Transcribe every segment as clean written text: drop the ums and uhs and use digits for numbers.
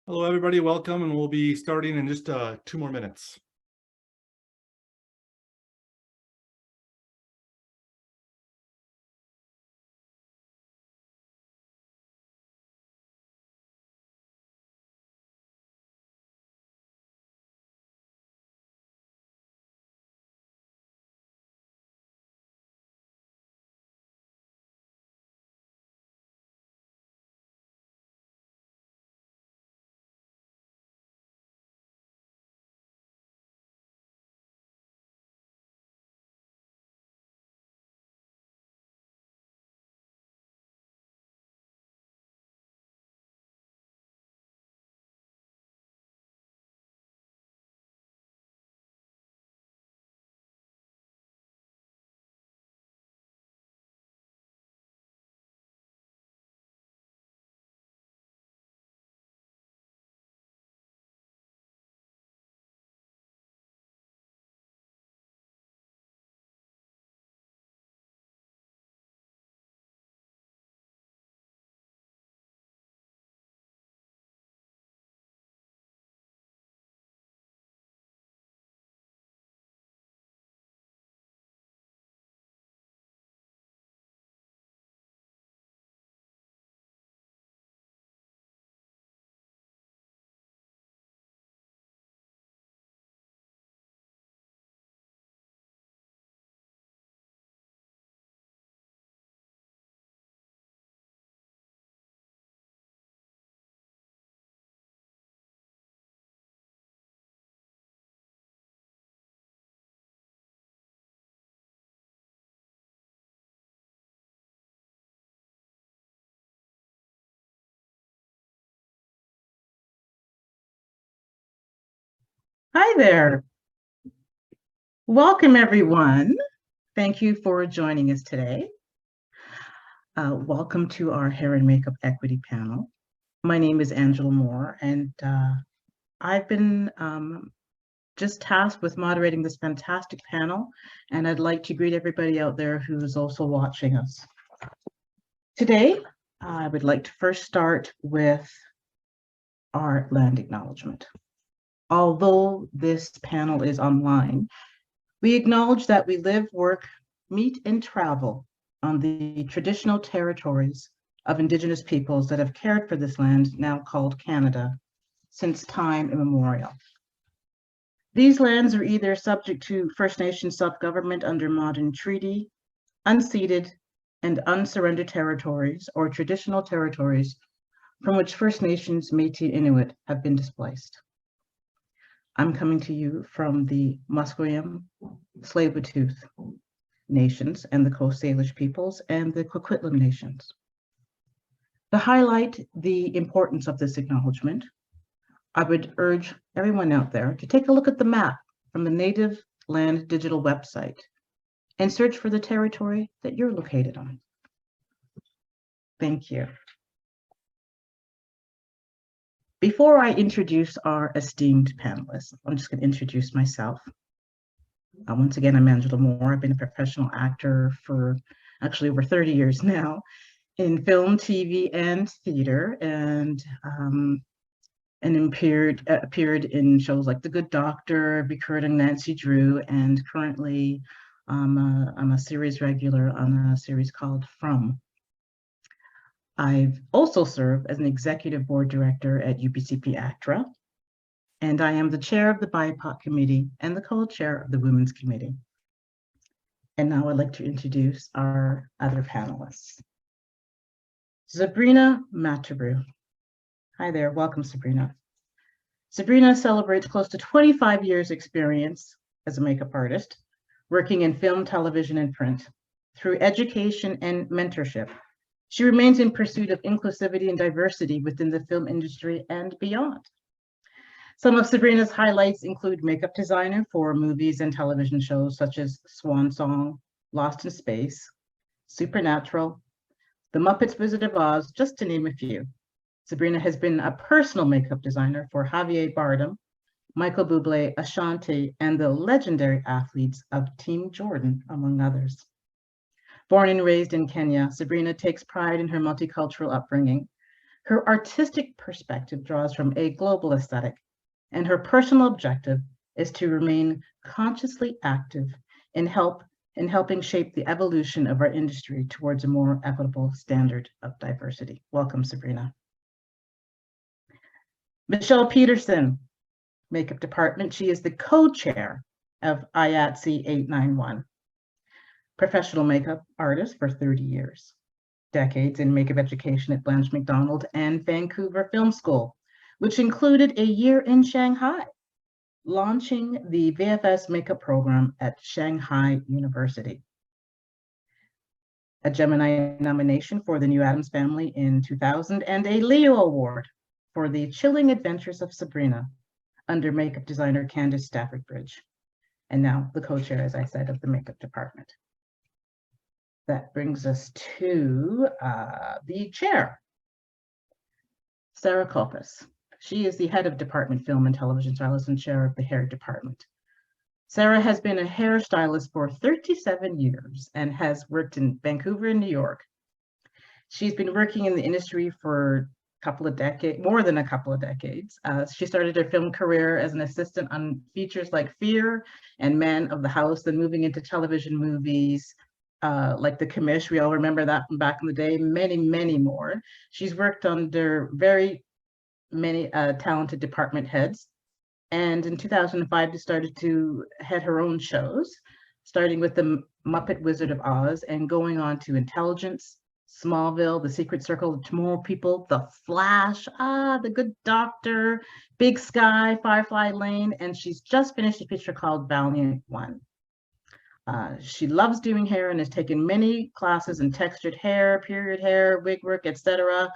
Hello, everybody. Welcome, and we'll be starting in just 2 more minutes. Hi there. Welcome, everyone. Thank you for joining us today. Welcome to our hair and makeup equity panel. My name is Angela Moore, and I've been just tasked with moderating this fantastic panel, and I'd like to greet everybody out there who is also watching us. Today, I would like to first start with our land acknowledgement. Although this panel is online, we acknowledge that we live, work, meet, and travel on the traditional territories of Indigenous peoples that have cared for this land, now called Canada, since time immemorial. These lands are either subject to First Nations self-government under modern treaty, unceded and unsurrendered territories, or traditional territories from which First Nations, Métis, Inuit have been displaced. I'm coming to you from the Musqueam, Tsleil-Waututh nations and the Coast Salish peoples and the Coquitlam nations. To highlight the importance of this acknowledgement, I would urge everyone out there to take a look at the map from the Native Land Digital website and search for the territory that you're located on. Thank you. Before I introduce our esteemed panelists, I'm just going to introduce myself. Once again, I'm Angela Moore. I've been a professional actor for actually over 30 years now in film, TV, and theater, and appeared in shows like The Good Doctor, recruiting Nancy Drew, and currently I'm a series regular on a series called From. I've also served as an executive board director at UBCP ACTRA, and I am the chair of the BIPOC committee and the co-chair of the Women's Committee. And now I'd like to introduce our other panelists. Zabrina Matiru. Hi there, welcome Zabrina. Zabrina celebrates close to 25 years experience as a makeup artist, working in film, television, and print. Through education and mentorship, she remains in pursuit of inclusivity and diversity within the film industry and beyond. Some of Zabrina's highlights include makeup designer for movies and television shows such as Swan Song, Lost in Space, Supernatural, The Muppets Visit of Oz, just to name a few. Zabrina has been a personal makeup designer for Javier Bardem, Michael Bublé, Ashanti, and the legendary athletes of Team Jordan, among others. Born and raised in Kenya, Zabrina takes pride in her multicultural upbringing, Her artistic perspective draws from a global aesthetic, and her personal objective is to remain consciously active in helping shape the evolution of our industry towards a more equitable standard of diversity. Welcome, Zabrina. Michelle Pedersen, Makeup Department. She is the co-chair of IATSE 891. Professional makeup artist for 30 years. Decades in makeup education at Blanche Macdonald and Vancouver Film School, which included a year in Shanghai, launching the VFS makeup program at Shanghai University. A Gemini nomination for the New Addams Family in 2000, and a Leo Award for The Chilling Adventures of Zabrina under makeup designer Candace Stafford Bridge. And now the co-chair, as I said, of the makeup department. That brings us to the chair, Sarah Koppes. She is the head of Department Film and Television Stylist and chair of the hair department. Sarah has been a hairstylist for 37 years and has worked in Vancouver and New York. She's been working in the industry for more than a couple of decades. She started her film career as an assistant on features like Fear and Man of the House, then moving into television movies like The Commish. We all remember that from back in the day, many, many more. She's worked under very many talented department heads. And in 2005, she started to head her own shows, starting with The Muppet Wizard of Oz and going on to Intelligence, Smallville, The Secret Circle, Tomorrow People, The Flash, The Good Doctor, Big Sky, Firefly Lane, and she's just finished a picture called Valiant One. She loves doing hair and has taken many classes in textured hair, period hair, wig work, etc.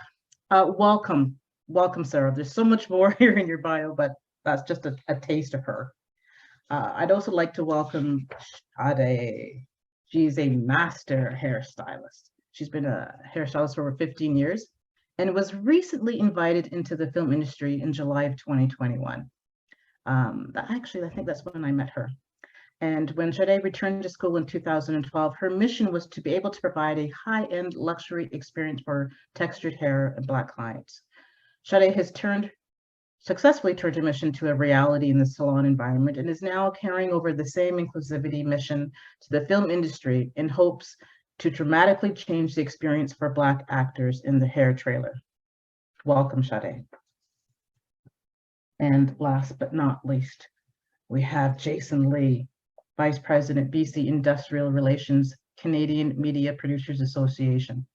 Welcome, Sarah. There's so much more here in your bio, but that's just a taste of her. I'd also like to welcome Sadé. She's a master hairstylist. She's been a hairstylist for over 15 years and was recently invited into the film industry in July of 2021. Actually, I think that's when I met her. And when Sadé returned to school in 2012, her mission was to be able to provide a high-end luxury experience for textured hair and Black clients. Sadé has successfully turned her mission to a reality in the salon environment and is now carrying over the same inclusivity mission to the film industry in hopes to dramatically change the experience for Black actors in the hair trailer. Welcome, Sadé. And last but not least, we have Jason Lee, Vice President, BC Industrial Relations, Canadian Media Producers Association.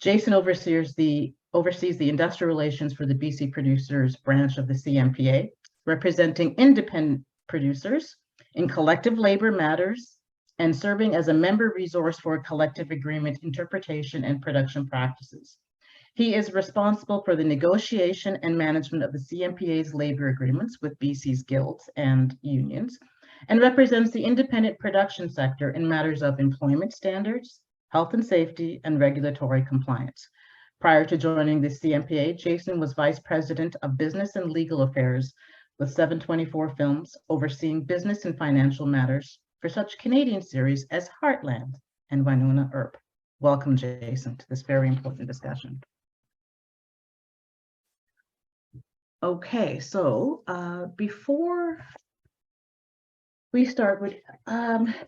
Jason oversees the industrial relations for the BC Producers branch of the CMPA, representing independent producers in collective labor matters and serving as a member resource for collective agreement interpretation and production practices. He is responsible for the negotiation and management of the CMPA's labor agreements with BC's guilds and unions, and represents the independent production sector in matters of employment standards, health and safety, and regulatory compliance. Prior to joining the CMPA, Jason was Vice President of Business and Legal Affairs with 724 Films, overseeing business and financial matters for such Canadian series as Heartland and Winona Earp. Welcome, Jason, to this very important discussion. Okay, so before we start with,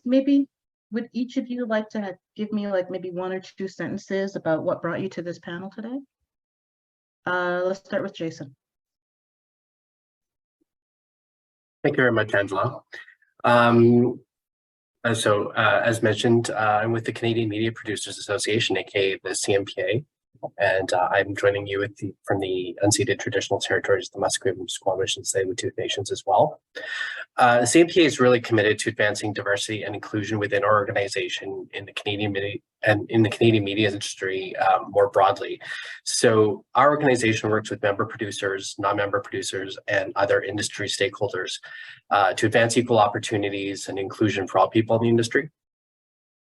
maybe would each of you like to give me like maybe one or two sentences about what brought you to this panel today? Let's start with Jason. Thank you very much, Angela. As mentioned, I'm with the Canadian Media Producers Association, aka the CMPA, and I'm joining you from the unceded traditional territories, the Musqueam, Squamish, and Tsleil-Waututh Nations as well. The CMPA is really committed to advancing diversity and inclusion within our organization in the Canadian media and in the Canadian media industry more broadly. So our organization works with member producers, non-member producers, and other industry stakeholders to advance equal opportunities and inclusion for all people in the industry.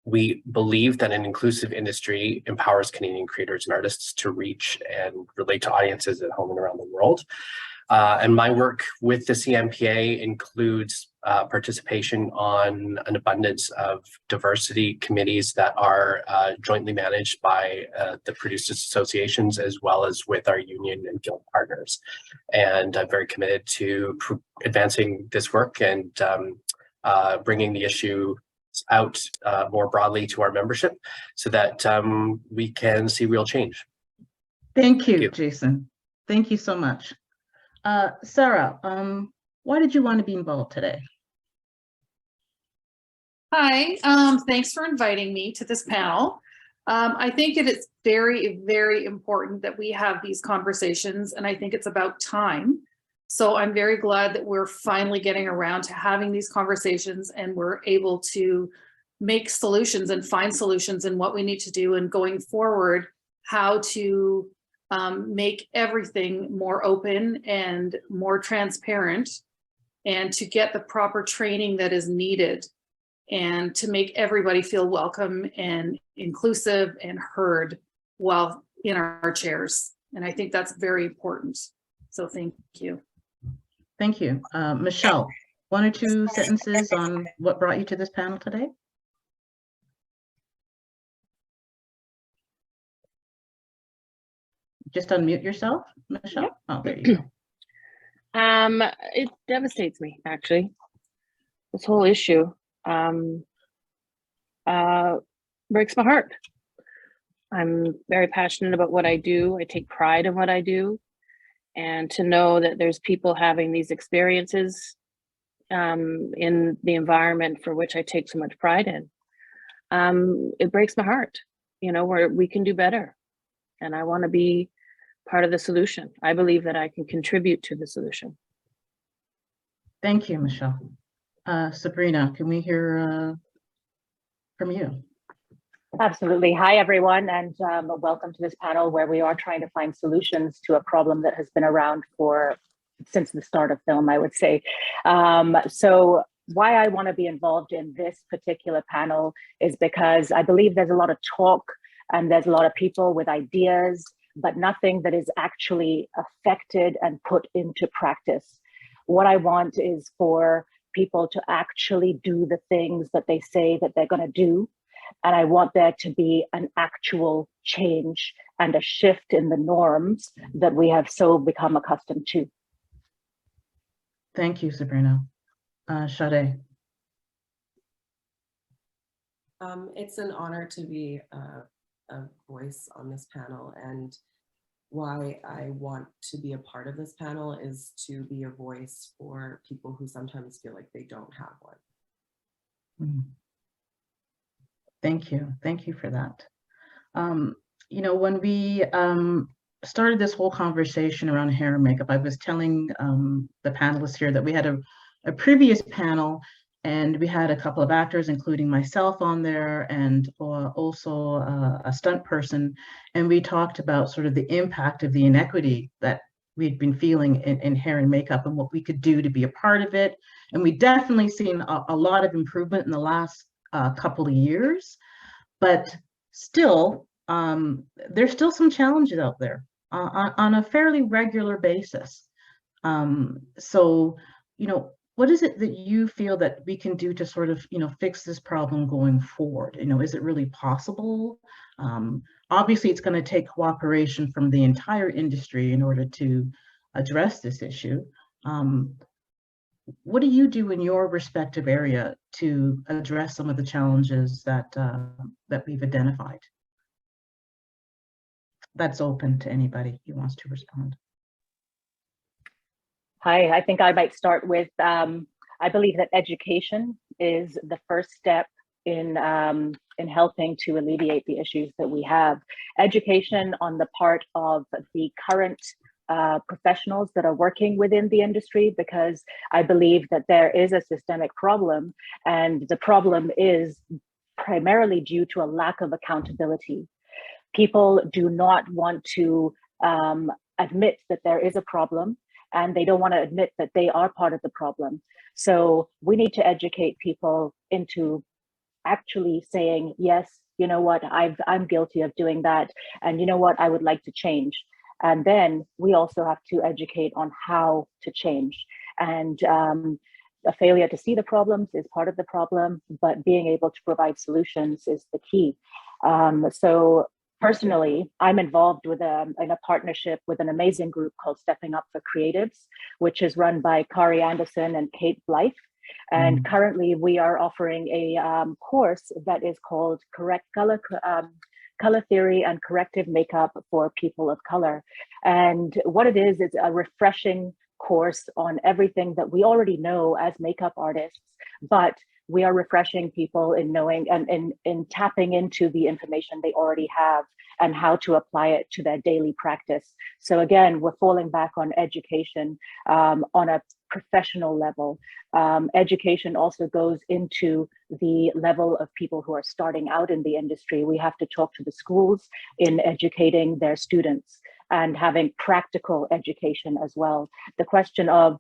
We believe that an inclusive industry empowers Canadian creators and artists to reach and relate to audiences at home and around the world. And my work with the CMPA includes participation on an abundance of diversity committees that are jointly managed by the producers associations, as well as with our union and guild partners. And I'm very committed to advancing this work and bringing the issue out more broadly to our membership so that we can see real change. Thank you, Jason. Thank you so much. Sarah, why did you want to be involved today? Hi, thanks for inviting me to this panel. I think it is very, very important that we have these conversations, and I think it's about time. So I'm very glad that we're finally getting around to having these conversations and we're able to make solutions and find solutions in what we need to do, and going forward, how to make everything more open and more transparent, and to get the proper training that is needed, and to make everybody feel welcome and inclusive and heard while in our chairs. And I think that's very important. So thank you. Thank you. Michelle, 1 or 2 sentences on what brought you to this panel today? Just unmute yourself, Michelle. Yep. Oh, there you go. It devastates me, actually. This whole issue breaks my heart. I'm very passionate about what I do. I take pride in what I do. And to know that there's people having these experiences in the environment for which I take so much pride in, it breaks my heart. You know, we can do better. And I want to be part of the solution. I believe that I can contribute to the solution. Thank you, Michelle. Zabrina, can we hear from you? Absolutely. Hi, everyone, and welcome to this panel where we are trying to find solutions to a problem that has been around since the start of film, I would say. So why I want to be involved in this particular panel is because I believe there's a lot of talk and there's a lot of people with ideas, but nothing that is actually affected and put into practice. What I want is for people to actually do the things that they say that they're going to do. And I want there to be an actual change and a shift in the norms that we have so become accustomed to. Thank you, Zabrina. Sadé. It's an honor to be a voice on this panel, and why I want to be a part of this panel is to be a voice for people who sometimes feel like they don't have one. Thank you. Thank you for that. You know, when we started this whole conversation around hair and makeup, I was telling the panelists here that we had a previous panel, and we had a couple of actors, including myself on there, and also a stunt person. And we talked about sort of the impact of the inequity that we'd been feeling in hair and makeup and what we could do to be a part of it. And we definitely seen a lot of improvement in the last couple of years, but still, there's still some challenges out there on a fairly regular basis. So, you know, what is it that you feel that we can do to sort of, you know, fix this problem going forward? You know, is it really possible? Obviously, it's going to take cooperation from the entire industry in order to address this issue. What do you do in your respective area to address some of the challenges that that we've identified? That's open to anybody who wants to respond. Hi, I think I might start with, I believe that education is the first step in helping to alleviate the issues that we have. Education on the part of the current professionals that are working within the industry, because I believe that there is a systemic problem, and the problem is primarily due to a lack of accountability. People do not want to admit that there is a problem, and they don't want to admit that they are part of the problem. So we need to educate people into actually saying, yes, you know what, I'm guilty of doing that, and you know what, I would like to change. And then we also have to educate on how to change. And a failure to see the problems is part of the problem, but being able to provide solutions is the key. So personally, I'm involved with in a partnership with an amazing group called Stepping Up for Creatives, which is run by Kari Anderson and Kate Blythe. And currently we are offering a course that is called Color Theory and Corrective Makeup for People of Color. And what it is a refreshing course on everything that we already know as makeup artists, but we are refreshing people in knowing and in tapping into the information they already have and how to apply it to their daily practice. So again, we're falling back on education on a professional level. Education also goes into the level of people who are starting out in the industry. We have to talk to the schools in educating their students and having practical education as well. The question of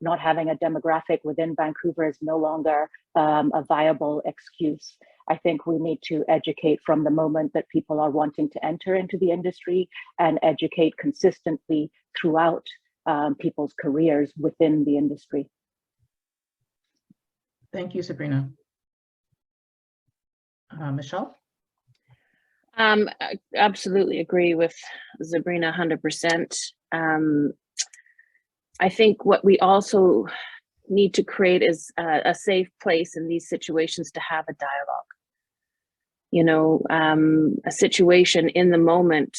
not having a demographic within Vancouver is no longer a viable excuse. I think we need to educate from the moment that people are wanting to enter into the industry and educate consistently throughout people's careers within the industry. Thank you, Zabrina. Michelle? I absolutely agree with Zabrina 100%. I think what we also need to create is a safe place in these situations to have a dialogue. You know, a situation in the moment,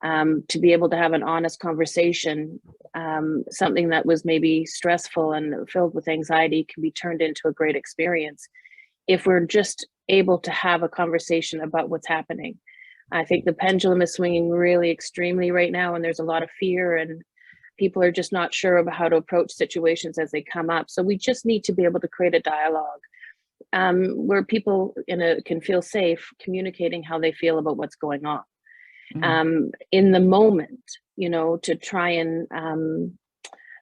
to be able to have an honest conversation, something that was maybe stressful and filled with anxiety can be turned into a great experience if we're just able to have a conversation about what's happening. I think the pendulum is swinging really extremely right now, and there's a lot of fear and people are just not sure about how to approach situations as they come up. So we just need to be able to create a dialogue where people can feel safe communicating how they feel about what's going on. In the moment, you know, to try and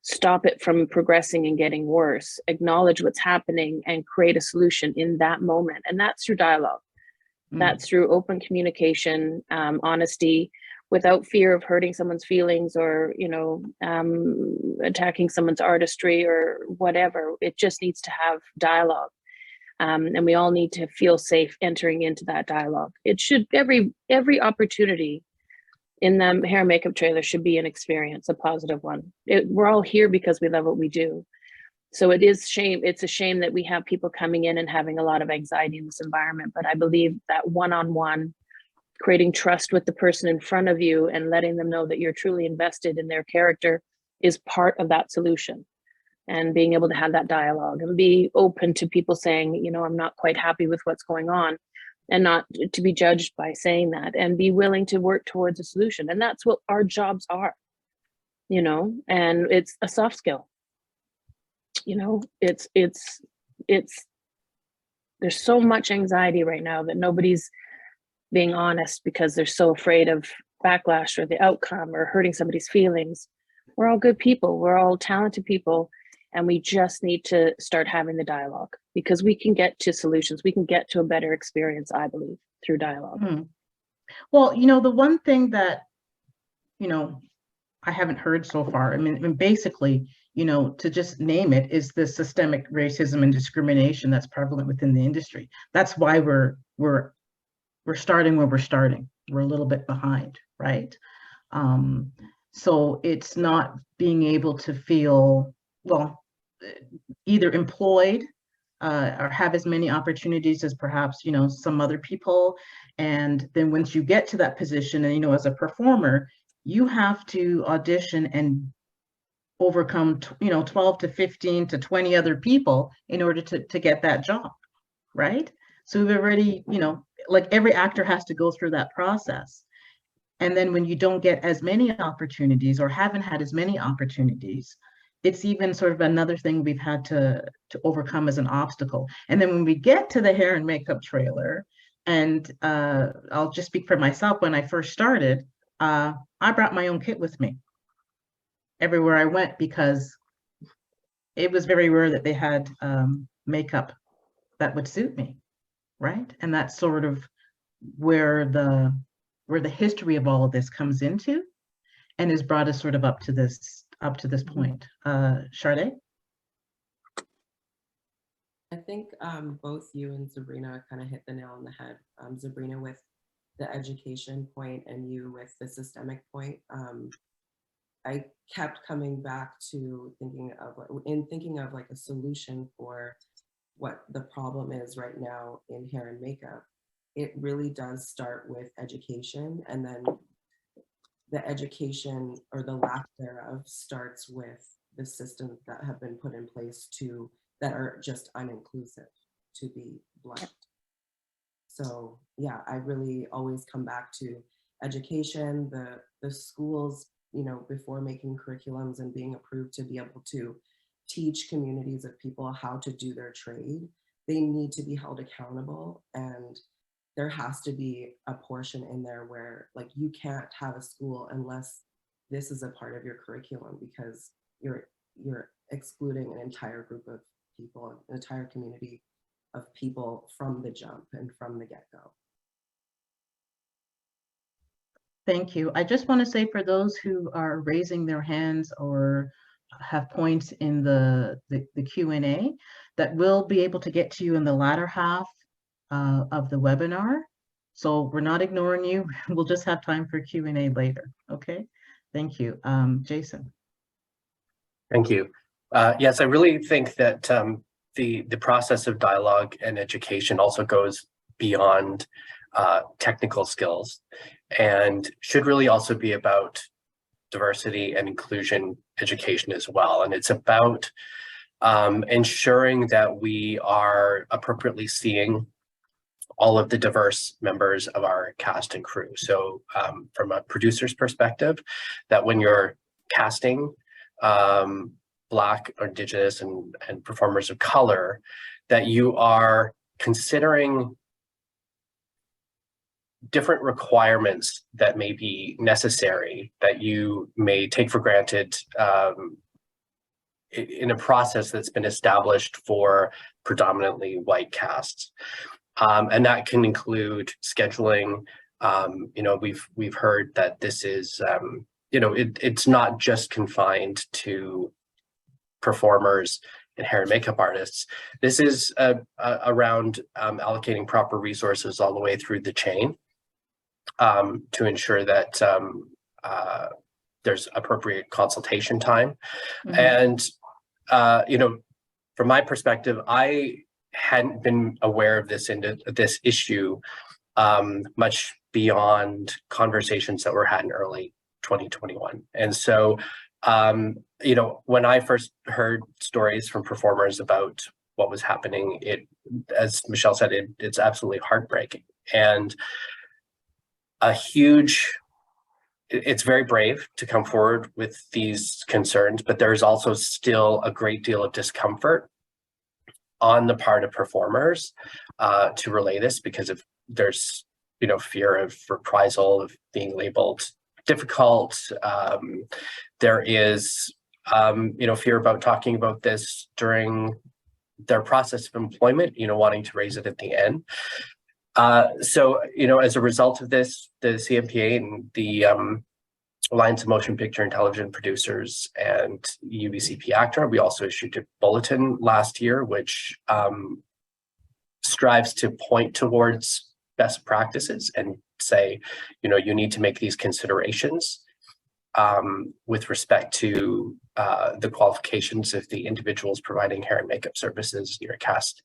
stop it from progressing and getting worse, acknowledge what's happening and create a solution in that moment. And that's through dialogue. That's through open communication, honesty, without fear of hurting someone's feelings or, you know, attacking someone's artistry or whatever. It just needs to have dialogue. And we all need to feel safe entering into that dialogue. It should, every opportunity in the hair and makeup trailer should be an experience, a positive one. We're all here because we love what we do. So it's a shame that we have people coming in and having a lot of anxiety in this environment, but I believe that one-on-one, creating trust with the person in front of you and letting them know that you're truly invested in their character is part of that solution. And being able to have that dialogue and be open to people saying, you know, I'm not quite happy with what's going on, and not to be judged by saying that, and be willing to work towards a solution. And that's what our jobs are, you know, and it's a soft skill. You know, there's so much anxiety right now that nobody's being honest because they're so afraid of backlash or the outcome or hurting somebody's feelings. We're all good people. We're all talented people. And we just need to start having the dialogue because we can get to solutions. We can get to a better experience, I believe, through dialogue. Well, you know, the one thing that, you know, I haven't heard so far, I mean, basically, you know, to just name it, is the systemic racism and discrimination that's prevalent within the industry. That's why we're starting where we're starting. We're a little bit behind, right? So it's not being able to feel, well, either employed or have as many opportunities as perhaps, you know, some other people. And then once you get to that position and, you know, as a performer, you have to audition and overcome, you know, 12 to 15 to 20 other people in order to get that job, right? So we've already, you know, like every actor has to go through that process. And then when you don't get as many opportunities or haven't had as many opportunities, it's even sort of another thing we've had to overcome as an obstacle. And then when we get to the hair and makeup trailer, and I'll just speak for myself, when I first started, I brought my own kit with me everywhere I went because it was very rare that they had makeup that would suit me, right? And that's sort of where the history of all of this comes into. and has brought us sort of up to this point. Sadé? I think both you and Zabrina kind of hit the nail on the head. Zabrina with the education point and you with the systemic point. I kept coming back to thinking of like a solution for what the problem is right now in hair and makeup. It really does start with education, and then the education or the lack thereof starts with the systems that have been put in place that are just uninclusive, to be blunt. So yeah, I really always come back to education, the schools, you know, before making curriculums and being approved to be able to teach communities of people how to do their trade, they need to be held accountable. And there has to be a portion in there where, like, you can't have a school unless this is a part of your curriculum, because you're excluding an entire group of people, an entire community of people from the jump and from the get-go. Thank you. I just want to say, for those who are raising their hands or have points in the Q&A, that we'll be able to get to you in the latter half of the webinar. So we're not ignoring you. We'll just have time for Q&A later. Okay, thank you. Jason. Thank you. Yes, I really think that the process of dialogue and education also goes beyond technical skills, and should really also be about diversity and inclusion education as well. And it's about ensuring that we are appropriately seeing all of the diverse members of our cast and crew. So from a producer's perspective, that when you're casting Black or Indigenous and performers of color, that you are considering different requirements that may be necessary, that you may take for granted in a process that's been established for predominantly white casts. And that can include scheduling. You know, we've heard that this is, you know, it's not just confined to performers and hair and makeup artists. This is around allocating proper resources all the way through the chain to ensure that there's appropriate consultation time. And, you know, from my perspective, I hadn't been aware of this issue much beyond conversations that were had in early 2021. And so, you know, when I first heard stories from performers about what was happening, as Michelle said, it's absolutely heartbreaking. And it's very brave to come forward with these concerns, but there's also still a great deal of discomfort on the part of performers to relay this, because if there's, you know, fear of reprisal, of being labeled difficult. There is, you know, fear about talking about this during their process of employment, you know, wanting to raise it at the end. So, you know, as a result of this, the CMPA and the Alliance of Motion Picture and Television Producers and UBCP ACTRA, we also issued a bulletin last year, which strives to point towards best practices and say, you know, you need to make these considerations with respect to the qualifications of the individuals providing hair and makeup services in your cast.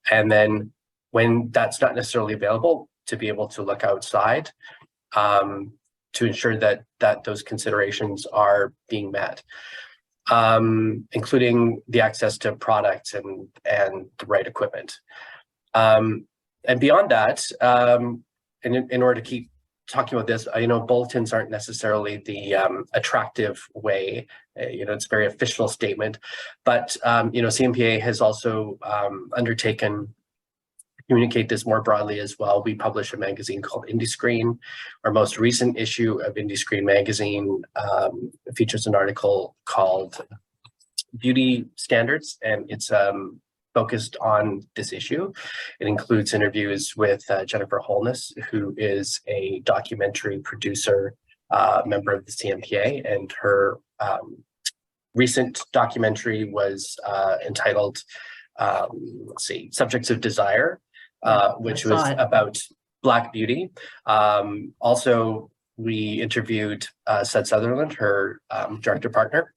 And then when that's not necessarily available, to be able to look outside to ensure that those considerations are being met, including the access to products and the right equipment. And beyond that, in order to keep talking about this, you know, bulletins aren't necessarily the attractive way. You know, it's a very official statement, but you know, CMPA has also undertaken communicate this more broadly as well. We publish a magazine called IndieScreen. Our most recent issue of IndieScreen magazine features an article called Beauty Standards, and it's focused on this issue. It includes interviews with Jennifer Holness, who is a documentary producer member of the CMPA, and her recent documentary was entitled, let's see, Subjects of Desire, which was about Black beauty. Also, we interviewed Seth Sutherland, her director partner,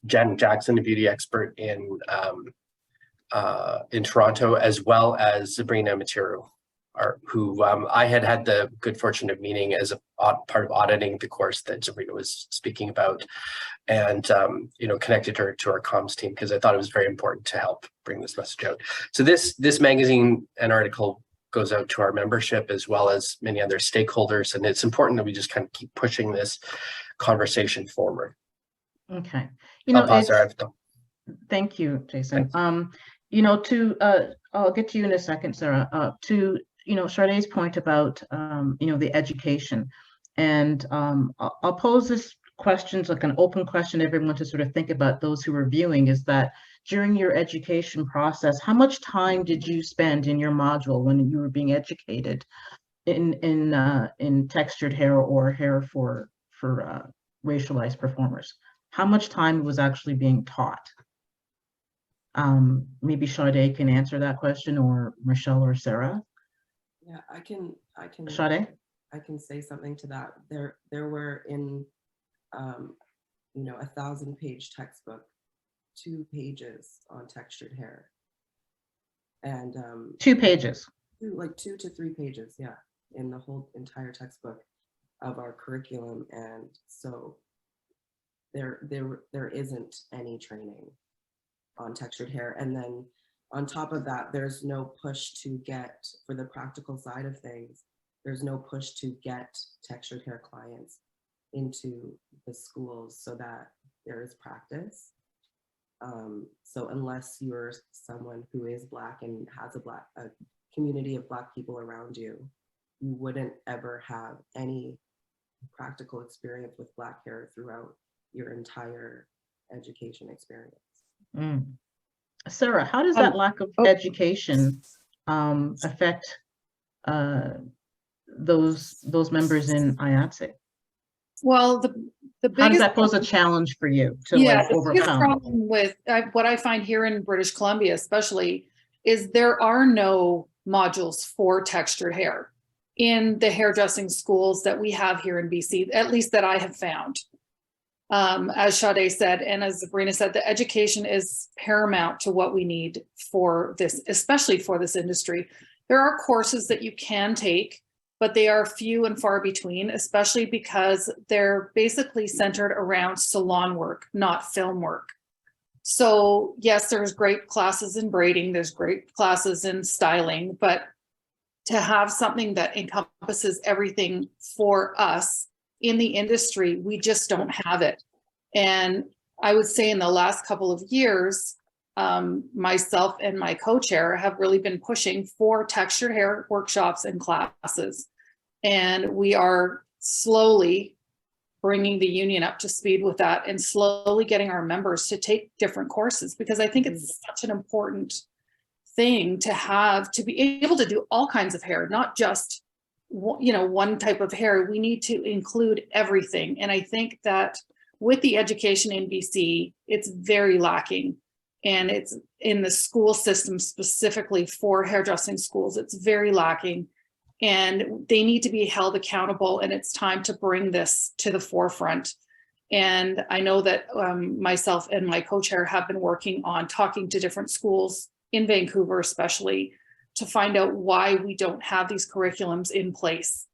Jen Jackson, a beauty expert in Toronto, as well as Zabrina Matiru, who I had the good fortune of meeting as a part of auditing the course that Zabrina was speaking about, and connected her to our comms team because I thought it was very important to help bring this message out. So this magazine and article goes out to our membership as well as many other stakeholders, and it's important that we just kind of keep pushing this conversation forward. Okay. I'll pause there. Thank you, Jason. Thanks. I'll get to you in a second, Sarah. To Sadé's point about the education, and I'll pose this question, like an open question, everyone to sort of think about, those who are viewing, is that during your education process, how much time did you spend in your module when you were being educated in textured hair or hair for racialized performers? How much time was actually being taught? Maybe Sadé can answer that question, or Michelle or Sarah. Yeah, I can. Sadé? I can say something to that. There were in, 1,000-page textbook, 2 pages on textured hair, and 2 pages. 2 to 3 pages, yeah, in the whole entire textbook of our curriculum, and so there isn't any training on textured hair. And then on top of that, there's no push to get, for the practical side of things, there's no push to get textured hair clients into the schools so that there is practice. So unless you're someone who is Black and has a community of Black people around you, you wouldn't ever have any practical experience with Black hair throughout your entire education experience. Mm. Sarah, how does that lack of education affect those members in IATSE? Well, the biggest, how does that pose a challenge for you to the biggest overcome? problem with what I find here in British Columbia, especially, is there are no modules for textured hair in the hairdressing schools that we have here in BC, at least that I have found. As Sadé said, and as Zabrina said, the education is paramount to what we need for this, especially for this industry. There are courses that you can take, but they are few and far between, especially because they're basically centered around salon work, not film work. So yes, there's great classes in braiding, there's great classes in styling, but to have something that encompasses everything for us in the industry, we just don't have it. And I would say in the last couple of years, myself and my co-chair have really been pushing for textured hair workshops and classes. And we are slowly bringing the union up to speed with that and slowly getting our members to take different courses, because I think it's such an important thing to have, to be able to do all kinds of hair, not just one type of hair. We need to include everything. And I think that with the education in BC, it's very lacking. And it's in the school system specifically for hairdressing schools, it's very lacking. And they need to be held accountable, and it's time to bring this to the forefront. And I know that myself and my co-chair have been working on talking to different schools in Vancouver, especially, to find out why we don't have these curriculums in place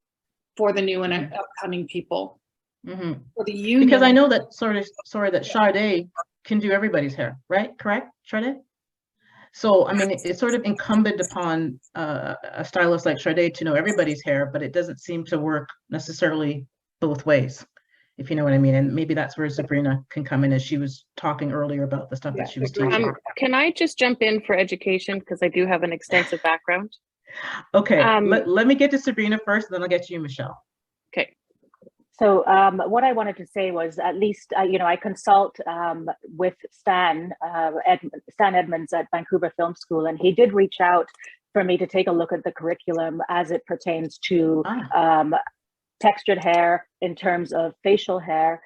for the new and upcoming people. Mm-hmm. For the union, because I know that that Sadé can do everybody's hair, right? Correct, Sadé? So, I mean, it's sort of incumbent upon a stylist like Sadé to know everybody's hair, but it doesn't seem to work necessarily both ways, if you know what I mean. And maybe that's where Zabrina can come in, as she was talking earlier about the stuff that she was teaching. Can I just jump in for education? Because I do have an extensive background. Okay, let me get to Zabrina first, and then I'll get to you, Michelle. Okay. So what I wanted to say was, at least, I consult with Stan Edmonds at Vancouver Film School, and he did reach out for me to take a look at the curriculum as it pertains to textured hair, in terms of facial hair,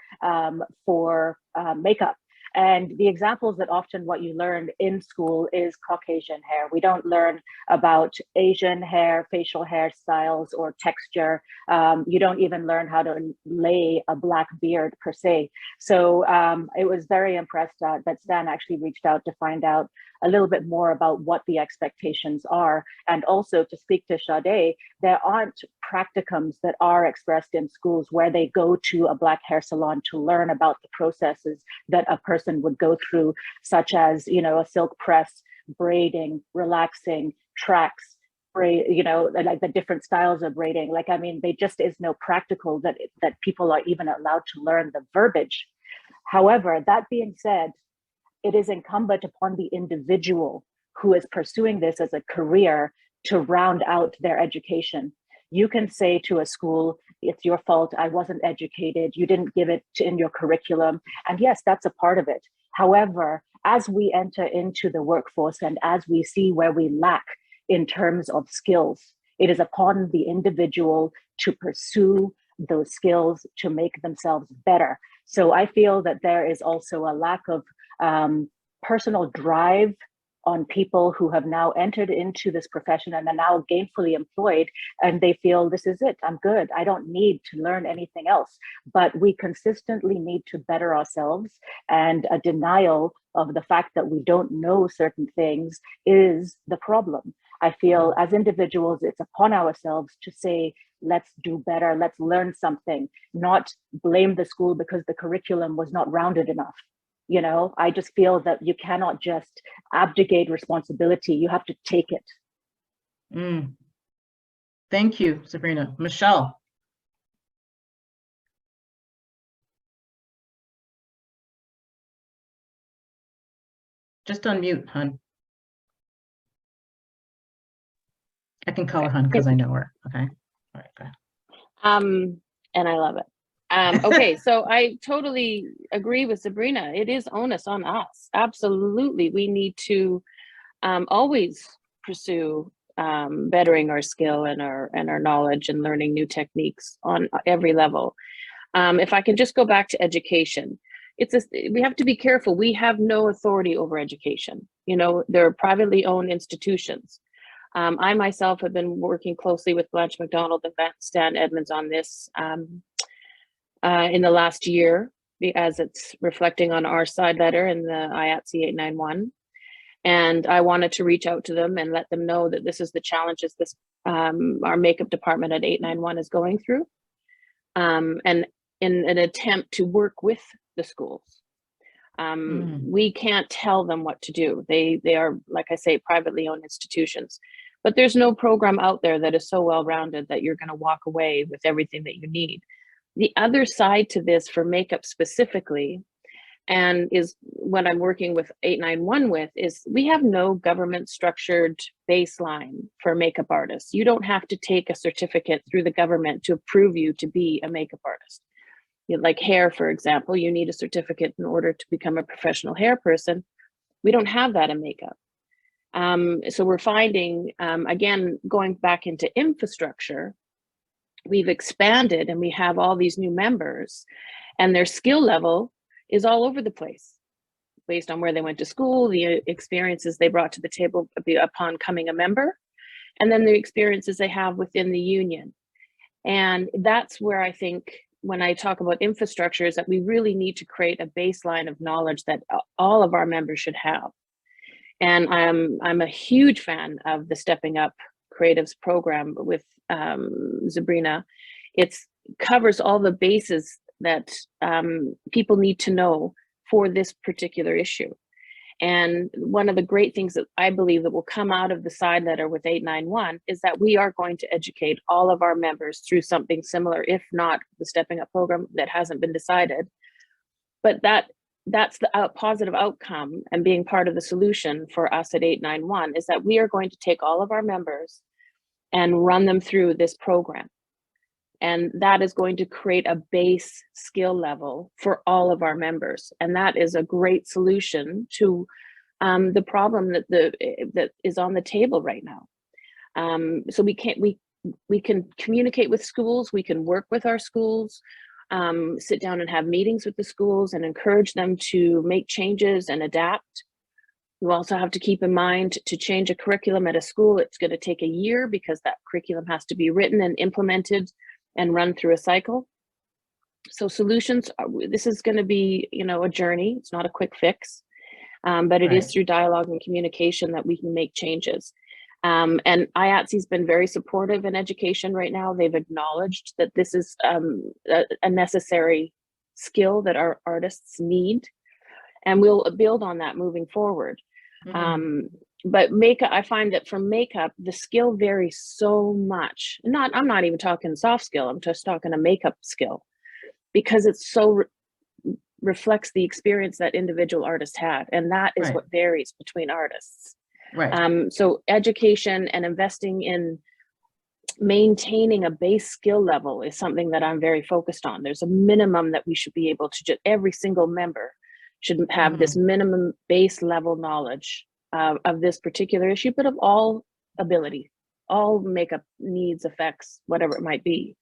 for makeup. And the examples that often what you learn in school is Caucasian hair. We don't learn about Asian hair, facial hairstyles, or texture. You don't even learn how to lay a black beard per se. So it was very impressed that Stan actually reached out to find out a little bit more about what the expectations are. And also, to speak to Sadé, there aren't practicums that are expressed in schools where they go to a black hair salon to learn about the processes that a person would go through, such as, you know, a silk press, braiding, relaxing, tracks, you know, like the different styles of braiding. Like, I mean, there just is no practical that people are even allowed to learn the verbiage. However, that being said, it is incumbent upon the individual who is pursuing this as a career to round out their education. You can say to a school, it's your fault, I wasn't educated, you didn't give it in your curriculum. And yes, that's a part of it. However, as we enter into the workforce and as we see where we lack in terms of skills, it is upon the individual to pursue those skills to make themselves better. So I feel that there is also a lack of personal drive on people who have now entered into this profession and are now gainfully employed, and they feel this is it, I'm good, I don't need to learn anything else. But we consistently need to better ourselves, and a denial of the fact that we don't know certain things is the problem. I feel as individuals, it's upon ourselves to say, let's do better, let's learn something, not blame the school because the curriculum was not rounded enough. You know, I just feel that you cannot just abdicate responsibility. You have to take it. Thank you, Zabrina. Michelle. Just unmute, hun. I can call her hun because I know her. Okay. All right, go ahead. And I love it. Okay, so I totally agree with Zabrina. It is onus on us. Absolutely. We need to always pursue bettering our skill and our knowledge and learning new techniques on every level. If I can just go back to education, we have to be careful. We have no authority over education. You know, they're privately owned institutions. I myself have been working closely with Blanche McDonald and Stan Edmonds on this in the last year, as it's reflecting on our side letter in the IATSE 891. And I wanted to reach out to them and let them know that this is the challenges this our makeup department at 891 is going through, and in an attempt to work with the schools. We can't tell them what to do. They are, like I say, privately owned institutions, but there's no program out there that is so well-rounded that you're going to walk away with everything that you need. The other side to this for makeup specifically, and is what I'm working with 891 with, is we have no government structured baseline for makeup artists. You don't have to take a certificate through the government to approve you to be a makeup artist. Like hair, for example, you need a certificate in order to become a professional hair person. We don't have that in makeup. So we're finding, again, going back into infrastructure, we've expanded and we have all these new members and their skill level is all over the place based on where they went to school, the experiences they brought to the table upon becoming a member, and then the experiences they have within the union. And that's where I think when I talk about infrastructure is that we really need to create a baseline of knowledge that all of our members should have. And I'm a huge fan of the Stepping Up Creatives program with Zabrina. It covers all the bases that people need to know for this particular issue. And one of the great things that I believe that will come out of the side letter with 891 is that we are going to educate all of our members through something similar, if not the Stepping Up program that hasn't been decided. But that's the positive outcome, and being part of the solution for us at 891 is that we are going to take all of our members and run them through this program. And that is going to create a base skill level for all of our members. And that is a great solution to the problem that is on the table right now. So we we can communicate with schools, we can work with our schools, sit down and have meetings with the schools and encourage them to make changes and adapt. You also have to keep in mind, to change a curriculum at a school, it's going to take a year because that curriculum has to be written and implemented and run through a cycle. So solutions, this is going to be, you know, a journey. It's not a quick fix, but it is Right. through dialogue and communication that we can make changes. And IATSE has been very supportive in education right now. They've acknowledged that this is a necessary skill that our artists need, and we'll build on that moving forward. But makeup, I find that for makeup, the skill varies so much. I'm not even talking soft skill, I'm just talking a makeup skill, because it's so reflects the experience that individual artist had, and that is Right. what varies between artists. Right. So education and investing in maintaining a base skill level is something that I'm very focused on. There's a minimum that we should be able to just, every single member should have this minimum base level knowledge of this particular issue, but of all ability, all makeup needs, effects, whatever it might be.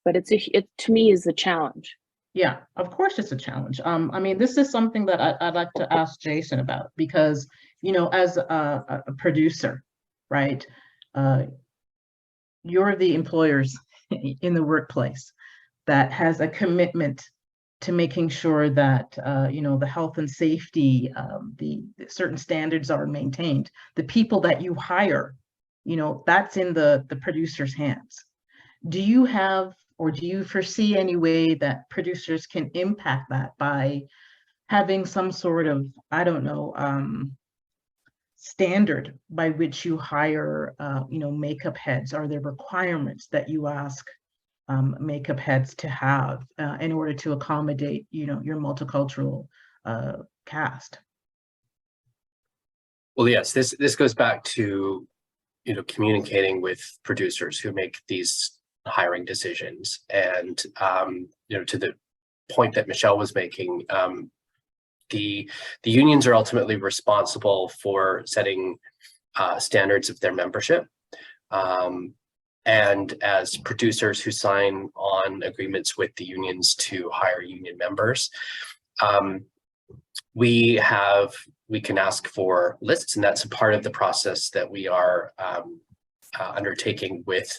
But it to me is the challenge. Yeah, of course it's a challenge. I mean, this is something that I'd like to ask Jason about, because, you know, as a producer, right, you're the employers in the workplace that has a commitment to making sure that, you know, the health and safety, the certain standards are maintained. The people that you hire, you know, that's in the producer's hands. Do you have, or do you foresee any way that producers can impact that by having some sort of, I don't know, standard by which you hire, you know, makeup heads? Are there requirements that you ask makeup heads to have in order to accommodate, you know, your multicultural cast? Well, yes, this goes back to, you know, communicating with producers who make these hiring decisions, and you know, to the point that Michelle was making, the unions are ultimately responsible for setting standards of their membership, and as producers who sign on agreements with the unions to hire union members, we can ask for lists, and that's a part of the process that we are undertaking with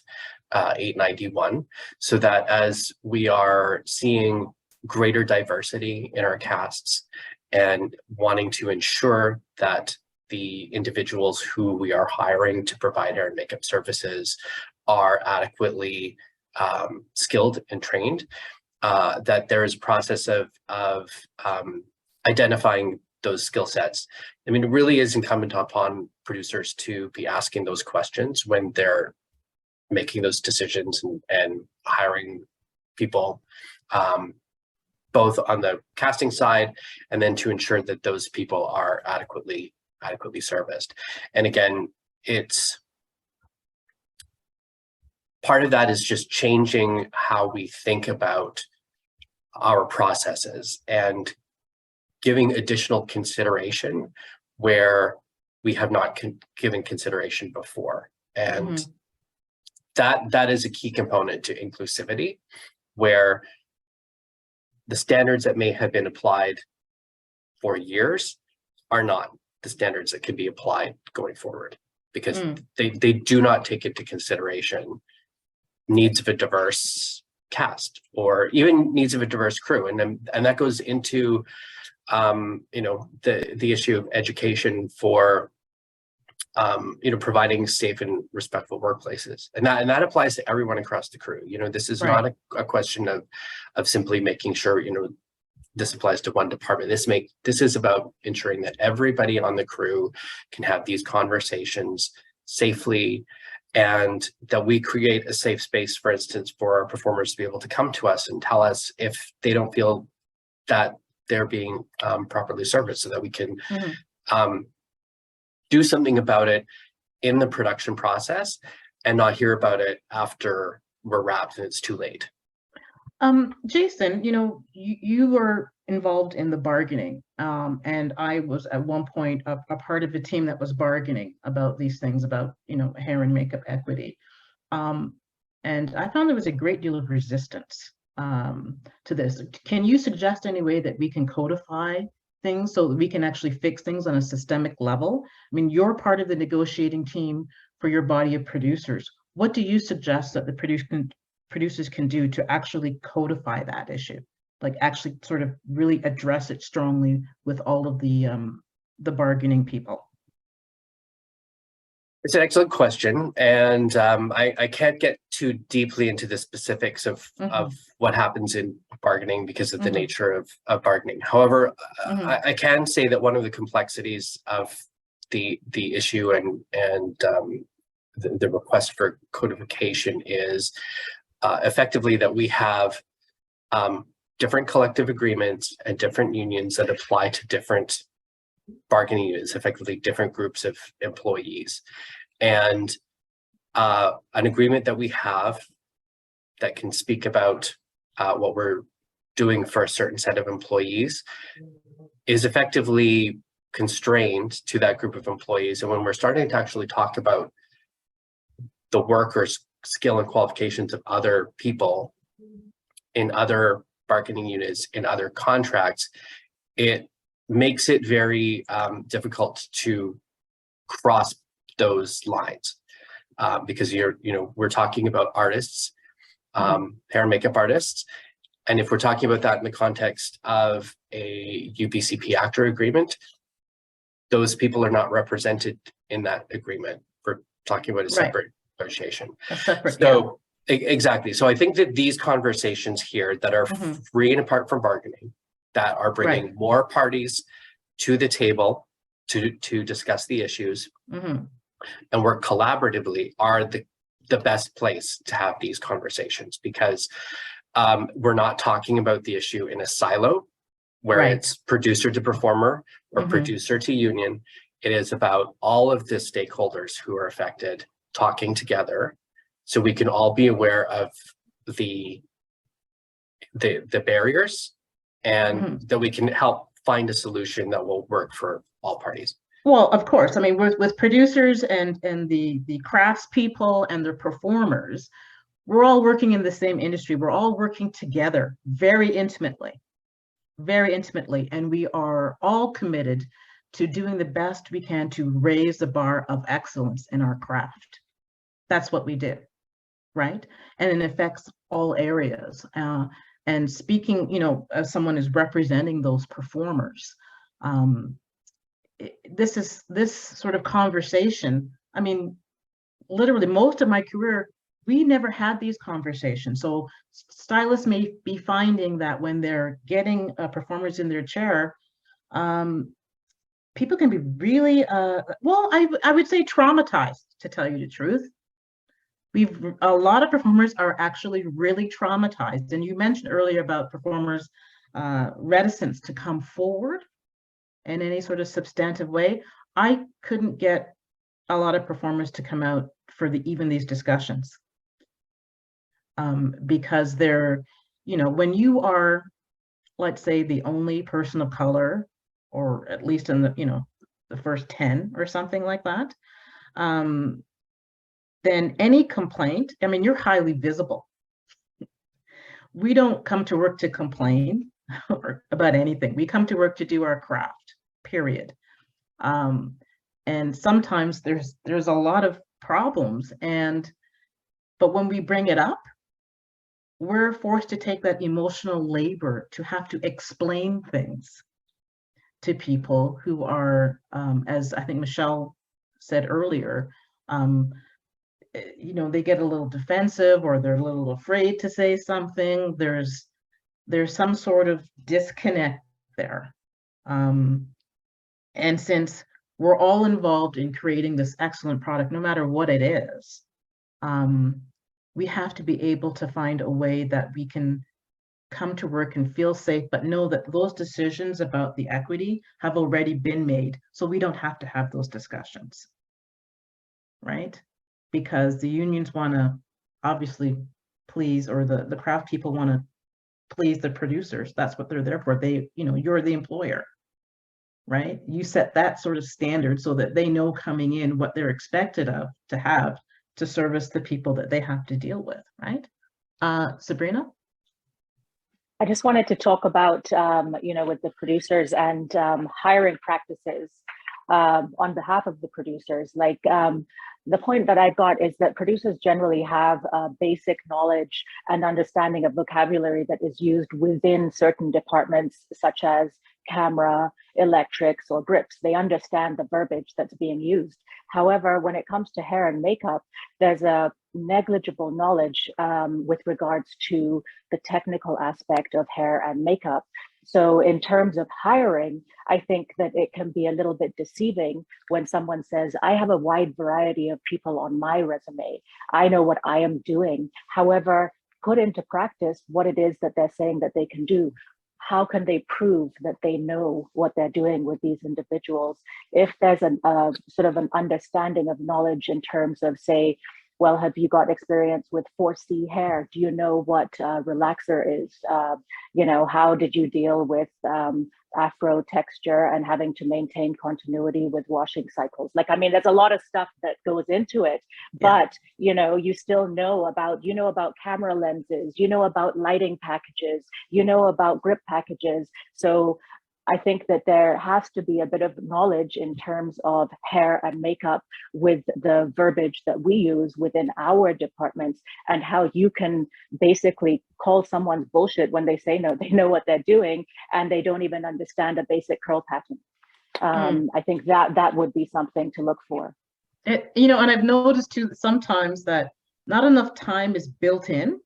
891, so that as we are seeing greater diversity in our casts and wanting to ensure that the individuals who we are hiring to provide hair and makeup services are adequately skilled and trained, that there is a process of identifying those skill sets. I mean, it really is incumbent upon producers to be asking those questions when they're making those decisions and hiring people, both on the casting side, and then to ensure that those people are adequately serviced. And again, it's part of that is just changing how we think about our processes and giving additional consideration where we have not given consideration before. And that is a key component to inclusivity, where the standards that may have been applied for years are not the standards that can be applied going forward, because they do not take into consideration needs of a diverse cast or even needs of a diverse crew. And that goes into you know, the issue of education for you know, providing safe and respectful workplaces, and that applies to everyone across the crew. You know, this is not a question of simply making sure, you know, this applies to one department. This is about ensuring that everybody on the crew can have these conversations safely, and that we create a safe space, for instance, for our performers to be able to come to us and tell us if they don't feel that they're being properly serviced, so that we can do something about it in the production process and not hear about it after we're wrapped and it's too late. Jason, you know, you were involved in the bargaining, and I was at one point a part of the team that was bargaining about these things, about, you know, hair and makeup equity. And I found there was a great deal of resistance to this. Can you suggest any way that we can codify things so that we can actually fix things on a systemic level? I mean, you're part of the negotiating team for your body of producers. What do you suggest that the producers can do to actually codify that issue? Like actually sort of really address it strongly with all of the bargaining people? It's an excellent question, and I can't get too deeply into the specifics of what happens in bargaining because of the nature of bargaining. However, I can say that one of the complexities of the issue and the request for codification is effectively that we have different collective agreements and different unions that apply to different bargaining units, effectively different groups of employees. And an agreement that we have that can speak about what we're doing for a certain set of employees is effectively constrained to that group of employees. And when we're starting to actually talk about the work or skill and qualifications of other people in other bargaining units, in other contracts, it makes it very difficult to cross those lines because we're talking about artists, hair and makeup artists. And if we're talking about that in the context of a UBCP ACTRA agreement, those people are not represented in that agreement. We're talking about a separate negotiation. So exactly. So I think that these conversations here that are free and apart from bargaining, that are bringing more parties to the table to discuss the issues and work collaboratively are the best place to have these conversations, because we're not talking about the issue in a silo where it's producer to performer or producer to union. It is about all of the stakeholders who are affected talking together so we can all be aware of the barriers and that we can help find a solution that will work for all parties. Well, of course. I mean, with producers and the crafts people and the performers, we're all working in the same industry. We're all working together very intimately, and we are all committed to doing the best we can to raise the bar of excellence in our craft. That's what we do, right? And it affects all areas. And speaking, as someone is representing those performers, this sort of conversation, I mean, literally most of my career, we never had these conversations. So stylists may be finding that when they're getting performers in their chair, people can be really, well, I would say traumatized, to tell you the truth. A lot of performers are actually really traumatized. And you mentioned earlier about performers' reticence to come forward in any sort of substantive way. I couldn't get a lot of performers to come out for even these discussions. Because they're, when you are, let's say, the only person of color, or at least in the, the first 10 or something like that, then any complaint, I mean, you're highly visible. We don't come to work to complain about anything. We come to work to do our craft, period. And sometimes there's a lot of problems, but when we bring it up, we're forced to take that emotional labor to have to explain things to people who are, as I think Michelle said earlier, they get a little defensive, or they're a little afraid to say something. There's some sort of disconnect there. And since we're all involved in creating this excellent product, no matter what it is, we have to be able to find a way that we can come to work and feel safe, but know that those decisions about the equity have already been made, so we don't have to have those discussions, right? Because the unions want to obviously please, or the craft people want to please the producers. That's what they're there for. You're the employer, right? You set that sort of standard so that they know coming in what they're expected to have to service the people that they have to deal with, right? Zabrina? I just wanted to talk about, with the producers and hiring practices on behalf of the producers. Like the point that I got is that producers generally have a basic knowledge and understanding of vocabulary that is used within certain departments, such as camera, electrics, or grips. They understand the verbiage that's being used. However, when it comes to hair and makeup, there's a negligible knowledge with regards to the technical aspect of hair and makeup. So in terms of hiring, I think that it can be a little bit deceiving when someone says, I have a wide variety of people on my resume. I know what I am doing. However, put into practice what it is that they're saying that they can do. How can they prove that they know what they're doing with these individuals? If there's a sort of an understanding of knowledge in terms of, say, well, have you got experience with 4C hair? Do you know what relaxer is? How did you deal with afro texture and having to maintain continuity with washing cycles? Like, I mean, there's a lot of stuff that goes into it, but you still know about camera lenses, about lighting packages, about grip packages. So I think that there has to be a bit of knowledge in terms of hair and makeup with the verbiage that we use within our departments, and how you can basically call someone's bullshit when they say no, they know what they're doing and they don't even understand a basic curl pattern. I think that would be something to look for. And I've noticed too that sometimes that not enough time is built in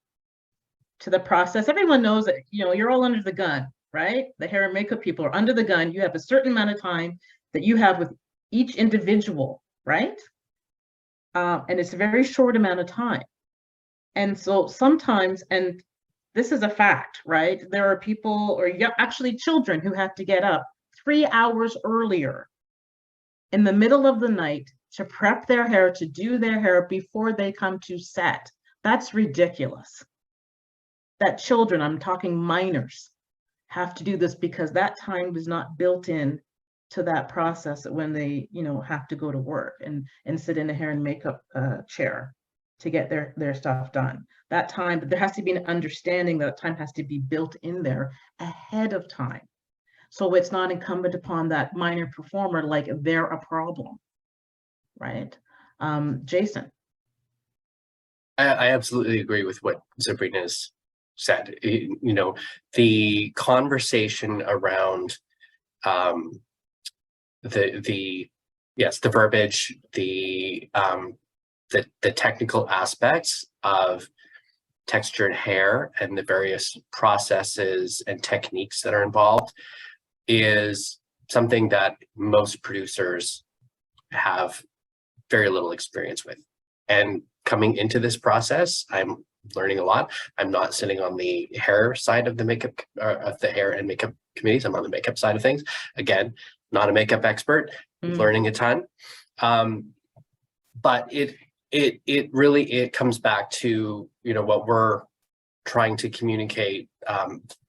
to the process. Everyone knows that, you're all under the gun, right? The hair and makeup people are under the gun. You have a certain amount of time that you have with each individual, right? And it's a very short amount of time. And so sometimes, and this is a fact, right? There are people, or actually children, who have to get up 3 hours earlier in the middle of the night to prep their hair, to do their hair before they come to set. That's ridiculous. That children, I'm talking minors, have to do this because that time was not built in to that process when they, have to go to work and sit in a hair and makeup chair to get their stuff done. That time, but there has to be an understanding that time has to be built in there ahead of time. So it's not incumbent upon that minor performer like they're a problem, right? Jason. I absolutely agree with what Zabrina's said. The conversation around the verbiage, the technical aspects of textured hair and the various processes and techniques that are involved is something that most producers have very little experience with. And coming into this process, I'm learning a lot. I'm not sitting on the hair side of the makeup, of the hair and makeup committees. I'm on the makeup side of things. Again, not a makeup expert, learning a ton. But it really comes back to, what we're trying to communicate,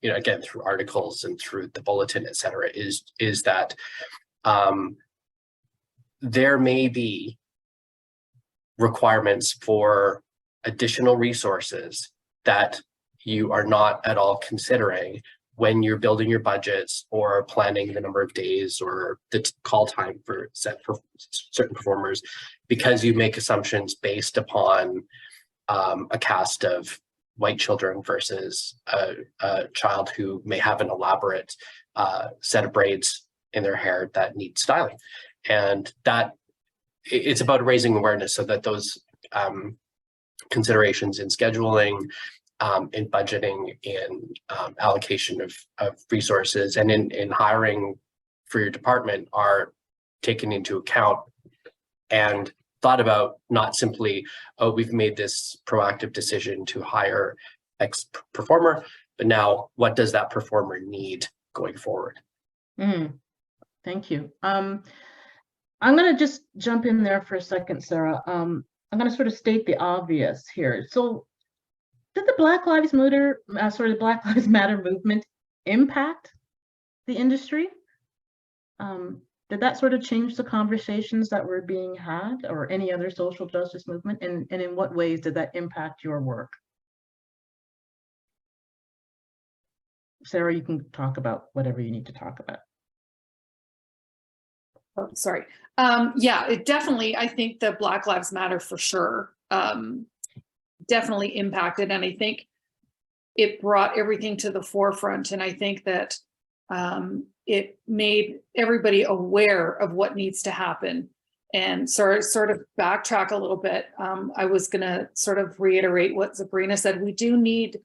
again, through articles and through the bulletin, et cetera, is that there may be requirements for additional resources that you are not at all considering when you're building your budgets or planning the number of days or the call time for certain performers, because you make assumptions based upon a cast of white children versus a child who may have an elaborate set of braids in their hair that need styling. And that it's about raising awareness so that those considerations in scheduling, in budgeting, in allocation of resources, and in hiring for your department are taken into account and thought about, not simply, oh, we've made this proactive decision to hire X performer, but now what does that performer need going forward? Thank you. I'm going to just jump in there for a second, Sarah. I'm going to sort of state the obvious here. So did the Black Lives Matter movement impact the industry? did that sort of change the conversations that were being had, or any other social justice movement? And in what ways did that impact your work? Sarah, you can talk about whatever you need to talk about. Oh, sorry. Yeah, it definitely, I think the Black Lives Matter for sure, definitely impacted. And I think it brought everything to the forefront. And I think that it made everybody aware of what needs to happen. And sort of backtrack a little bit. I was gonna sort of reiterate what Zabrina said. We do need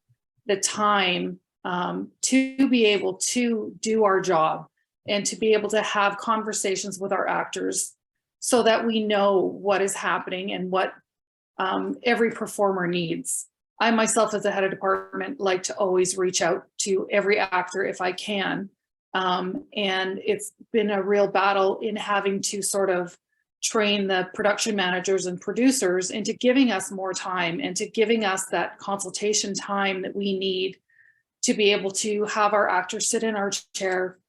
the time to be able to do our job and to be able to have conversations with our actors so that we know what is happening and what every performer needs. I myself, as a head of department, like to always reach out to every actor if I can. And it's been a real battle in having to sort of train the production managers and producers into giving us more time and to giving us that consultation time that we need to be able to have our actors sit in our chair,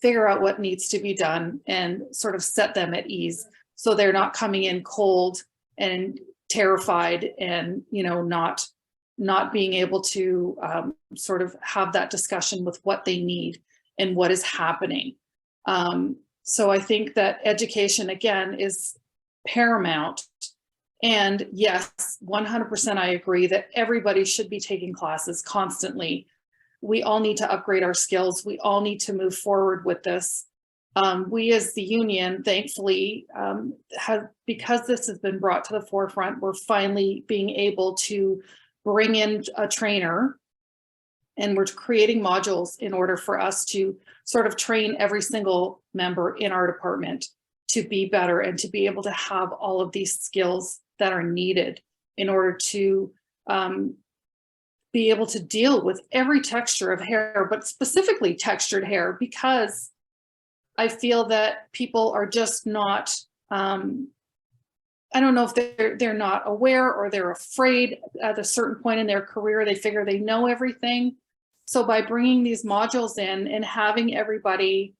figure out what needs to be done, and sort of set them at ease so they're not coming in cold and terrified and, you know, not being able to sort of have that discussion with what they need and what is happening. So I think that education, again, is paramount. And yes, 100% I agree that everybody should be taking classes constantly. We all need to upgrade our skills. We all need to move forward with this. We as the union, thankfully, because this has been brought to the forefront, we're finally being able to bring in a trainer, and we're creating modules in order for us to sort of train every single member in our department to be better and to be able to have all of these skills that are needed in order to be able to deal with every texture of hair, but specifically textured hair, because I feel that people are just not, I don't know if they're not aware or they're afraid at a certain point in their career. They figure they know everything. So by bringing these modules in and having everybody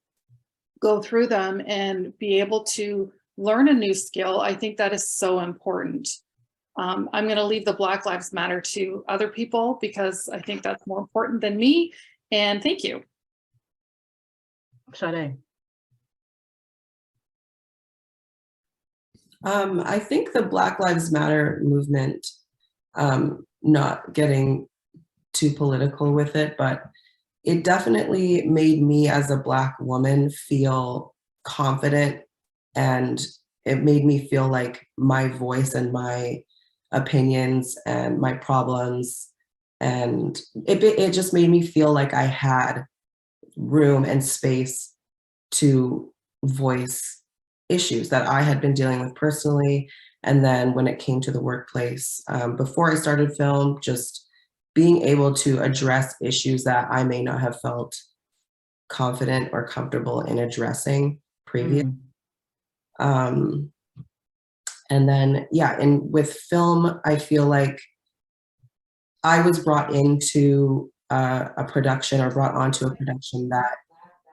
go through them and be able to learn a new skill, I think that is so important. I'm going to leave the Black Lives Matter to other people because I think that's more important than me. And thank you. Sadé. I think the Black Lives Matter movement, not getting too political with it, but it definitely made me as a Black woman feel confident, and it made me feel like my voice and my opinions and my problems, and it just made me feel like I had room and space to voice issues that I had been dealing with personally. And then when it came to the workplace, before I started film, just being able to address issues that I may not have felt confident or comfortable in addressing previously. And then, yeah, and with film, I feel like I was brought into a production, or brought onto a production that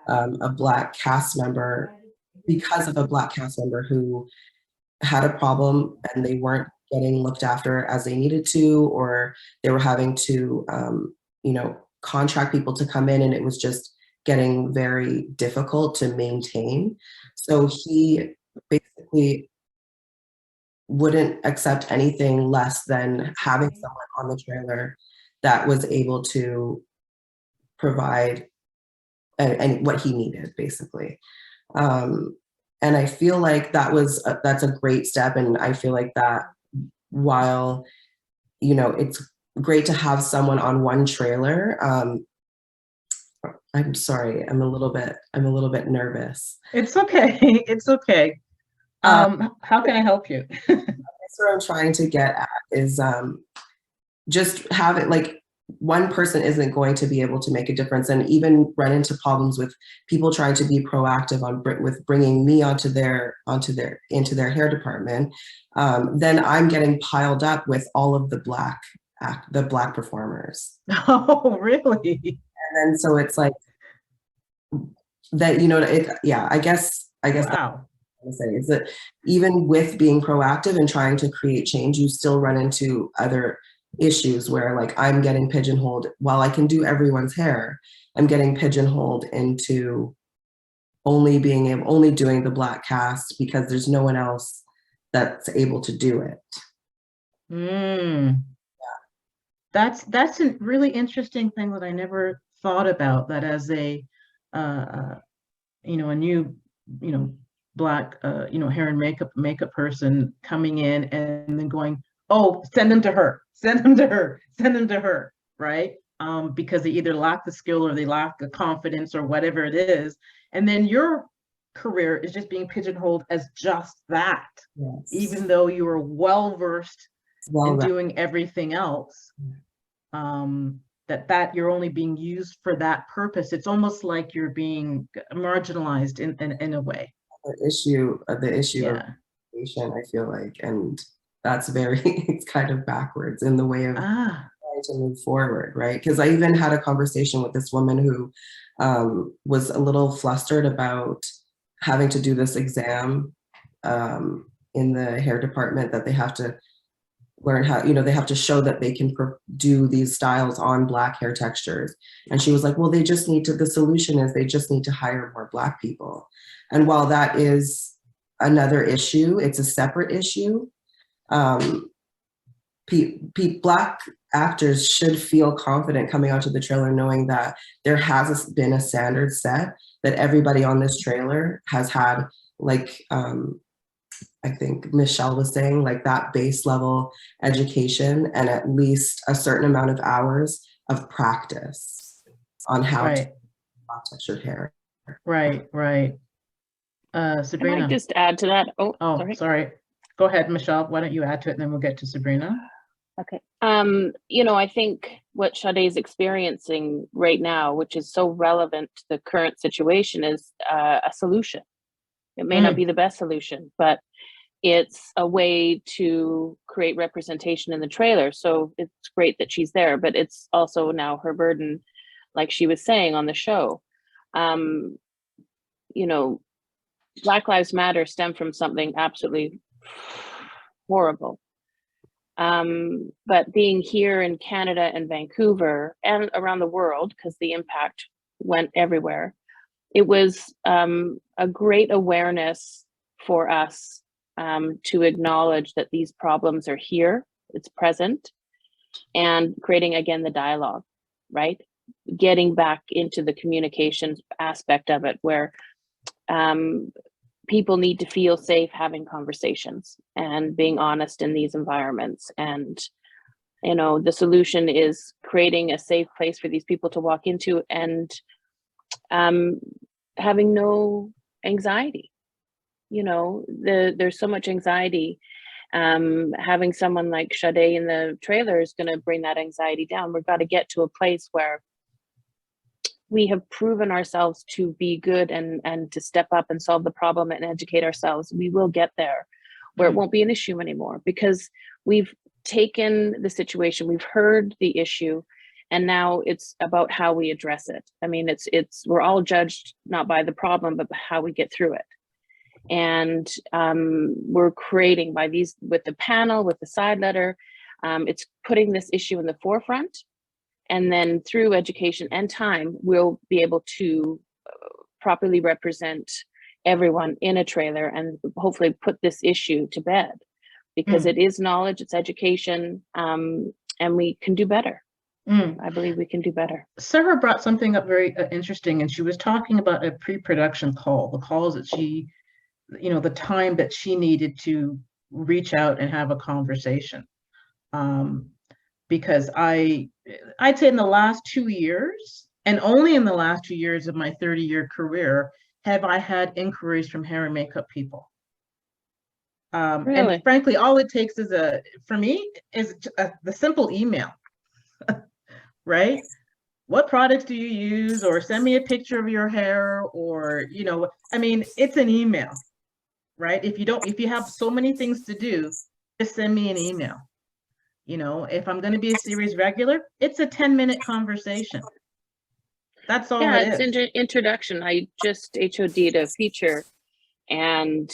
a Black cast member, because of a Black cast member who had a problem and they weren't getting looked after as they needed to, or they were having to, you know, contract people to come in, and it was just getting very difficult to maintain. So he basically wouldn't accept anything less than having someone on the trailer that was able to provide and what he needed, basically. And I feel like that's a great step. And I feel like that, while, you know, it's great to have someone on one trailer, I'm sorry, I'm a little bit nervous. It's okay. It's okay. How can I help you? That's what I'm trying to get at is just have it like one person isn't going to be able to make a difference, and even run into problems with people trying to be proactive with bringing me into their hair department. Then I'm getting piled up with all of the black performers. Oh, really? And then so it's like that, you know, yeah, I guess I guess Wow. that's what I'm saying, is that even with being proactive and trying to create change, you still run into other issues where like I'm getting pigeonholed. While I can do everyone's hair, I'm getting pigeonholed into only doing the Black cast because there's no one else that's able to do it. Mm. That's a really interesting thing that I never thought about, that as a a new, Black, hair and makeup person coming in and then going, oh, send them to her, send them to her, send them to her, right? Because they either lack the skill or they lack the confidence or whatever it is. And then your career is just being pigeonholed as just that, Yes. even though you are well-versed in doing everything else. That you're only being used for that purpose. It's almost like you're being marginalized in a way. The issue Yeah. of education, I feel like, and that's it's kind of backwards in the way of trying to move forward, right? Because I even had a conversation with this woman who was a little flustered about having to do this exam in the hair department, that they have to learn how, they have to show that they can do these styles on Black hair textures. And she was like, well, the solution is they just need to hire more Black people. And while that is another issue, it's a separate issue. Black actors should feel confident coming onto the trailer knowing that there has been a standard set, that everybody on this trailer has had, like, I think Michelle was saying, like that base level education and at least a certain amount of hours of practice on how to Black textured hair. Right. Sabrina. Can I just add to that? Oh, sorry. Go ahead, Michelle. Why don't you add to it and then we'll get to Sabrina. Okay. I think what Sadé is experiencing right now, which is so relevant to the current situation, is a solution. It may not be the best solution, but it's a way to create representation in the trailer. So it's great that she's there, but it's also now her burden, like she was saying on the show. Black Lives Matter stem from something absolutely horrible. But being here in Canada and Vancouver and around the world, because the impact went everywhere, it was a great awareness for us to acknowledge that these problems are here, it's present, and creating again the dialogue, right? Getting back into the communications aspect of it, where people need to feel safe having conversations and being honest in these environments. And the solution is creating a safe place for these people to walk into and having no anxiety. There's so much anxiety. Having someone like Sadé in the trailer is going to bring that anxiety down. We've got to get to a place where we have proven ourselves to be good and to step up and solve the problem and educate ourselves. We will get there where it won't be an issue anymore, because we've taken the situation, we've heard the issue, and now it's about how we address it. I mean, we're all judged not by the problem, but how we get through it. And we're creating with the panel, with the side letter, it's putting this issue in the forefront. And then through education and time, we'll be able to properly represent everyone in a trailer and hopefully put this issue to bed, because it is knowledge, it's education, and we can do better. I believe we can do better. Sarah brought something up very interesting, and she was talking about a pre-production call, the calls that she, the time that she needed to reach out and have a conversation. Because I'd say in the last 2 years, and only in the last 2 years of my 30-year career, have I had inquiries from hair and makeup people. Really? And frankly, all it takes is for me, is the simple email, right? What products do you use? Or send me a picture of your hair, or, it's an email, right? If you have so many things to do, just send me an email. If I'm going to be a series regular, it's a 10-minute conversation. That's all it is. It's introduction. I just HOD'd a feature and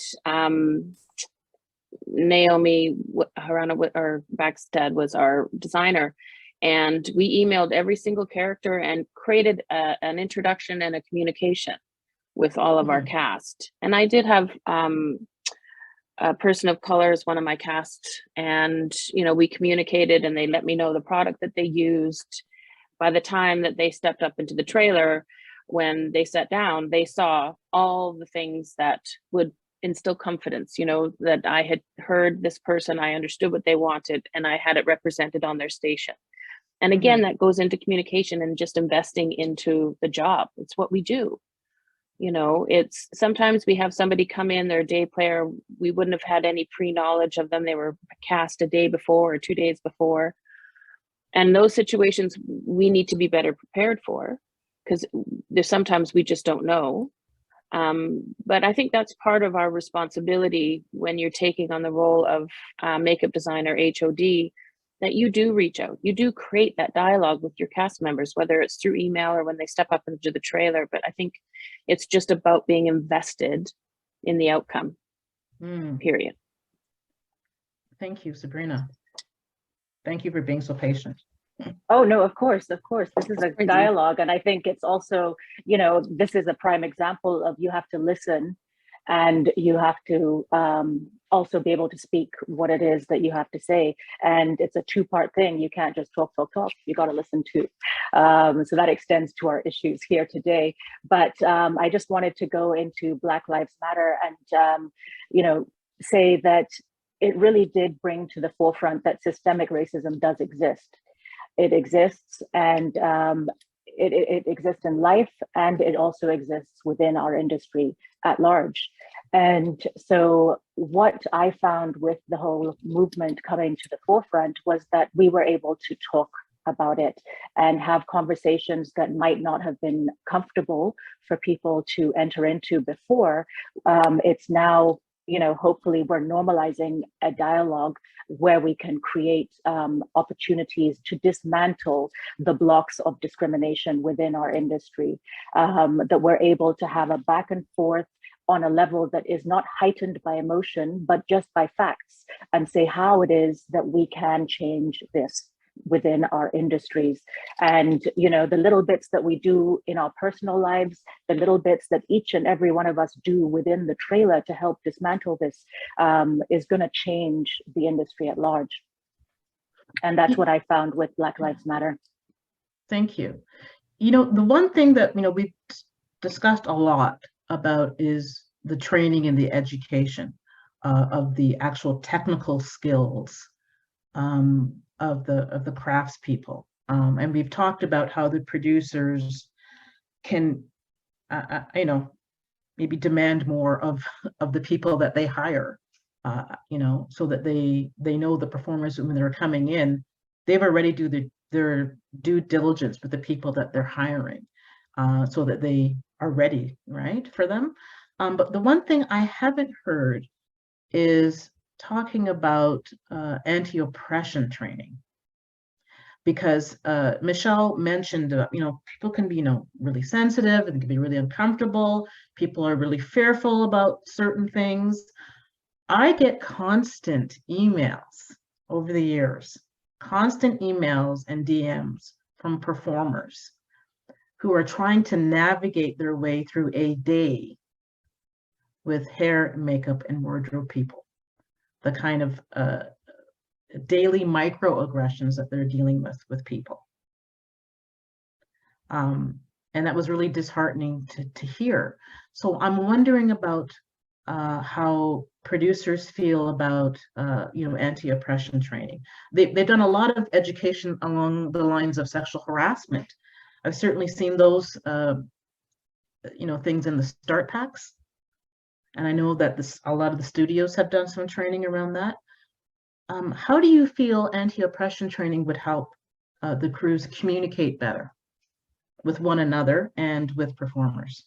Naomi Harana or Backstead was our designer, and we emailed every single character and created an introduction and a communication with all of our cast. And I did have a person of color as one of my cast, and we communicated, and they let me know the product that they used. By the time that they stepped up into the trailer, when they sat down, they saw all the things that would instill confidence, that I had heard this person, I understood what they wanted, and I had it represented on their station. And again, that goes into communication and just investing into the job. It's what we do. It's sometimes we have somebody come in, they're a day player, we wouldn't have had any pre-knowledge of them. They were cast a day before or 2 days before. And those situations we need to be better prepared for, because there's sometimes we just don't know. But I think that's part of our responsibility when you're taking on the role of makeup designer, HOD, that you do reach out, you do create that dialogue with your cast members, whether it's through email or when they step up into the trailer. But I think it's just about being invested in the outcome, period. Thank you, Zabrina. Thank you for being so patient. Oh, no, of course. This is a dialogue. And I think it's also, this is a prime example of you have to listen, and you have to also be able to speak what it is that you have to say. And it's a two-part thing. You can't just talk. You got to listen too. So that extends to our issues here today. But I just wanted to go into Black Lives Matter and, say that it really did bring to the forefront that systemic racism does exist. It exists, and it exists in life, and it also exists within our industry at large. And so what I found with the whole movement coming to the forefront was that we were able to talk about it and have conversations that might not have been comfortable for people to enter into before. It's now, hopefully we're normalizing a dialogue where we can create opportunities to dismantle the blocks of discrimination within our industry, that we're able to have a back and forth on a level that is not heightened by emotion, but just by facts, and say how it is that we can change this within our industries. And the little bits that we do in our personal lives, the little bits that each and every one of us do within the trailer to help dismantle this is going to change the industry at large. And that's what I found with Black Lives Matter. Thank you. The one thing that we've discussed a lot about is the training and the education of the actual technical skills of the craftspeople, and we've talked about how the producers can, maybe demand more of the people that they hire, so that they know the performers when they're coming in, they've already do their due diligence with the people that they're hiring, so that they are ready, right, for them. But the one thing I haven't heard is talking about anti-oppression training, because Michelle mentioned, people can be, really sensitive and can be really uncomfortable. People are really fearful about certain things. I get constant emails over the years, constant emails and DMs from performers who are trying to navigate their way through a day with hair, makeup, and wardrobe people. The kind of daily microaggressions that they're dealing with people. And that was really disheartening to hear. So I'm wondering about how producers feel about anti-oppression training. They've done a lot of education along the lines of sexual harassment. I've certainly seen those things in the start packs. And I know that a lot of the studios have done some training around that. How do you feel anti-oppression training would help the crews communicate better with one another and with performers?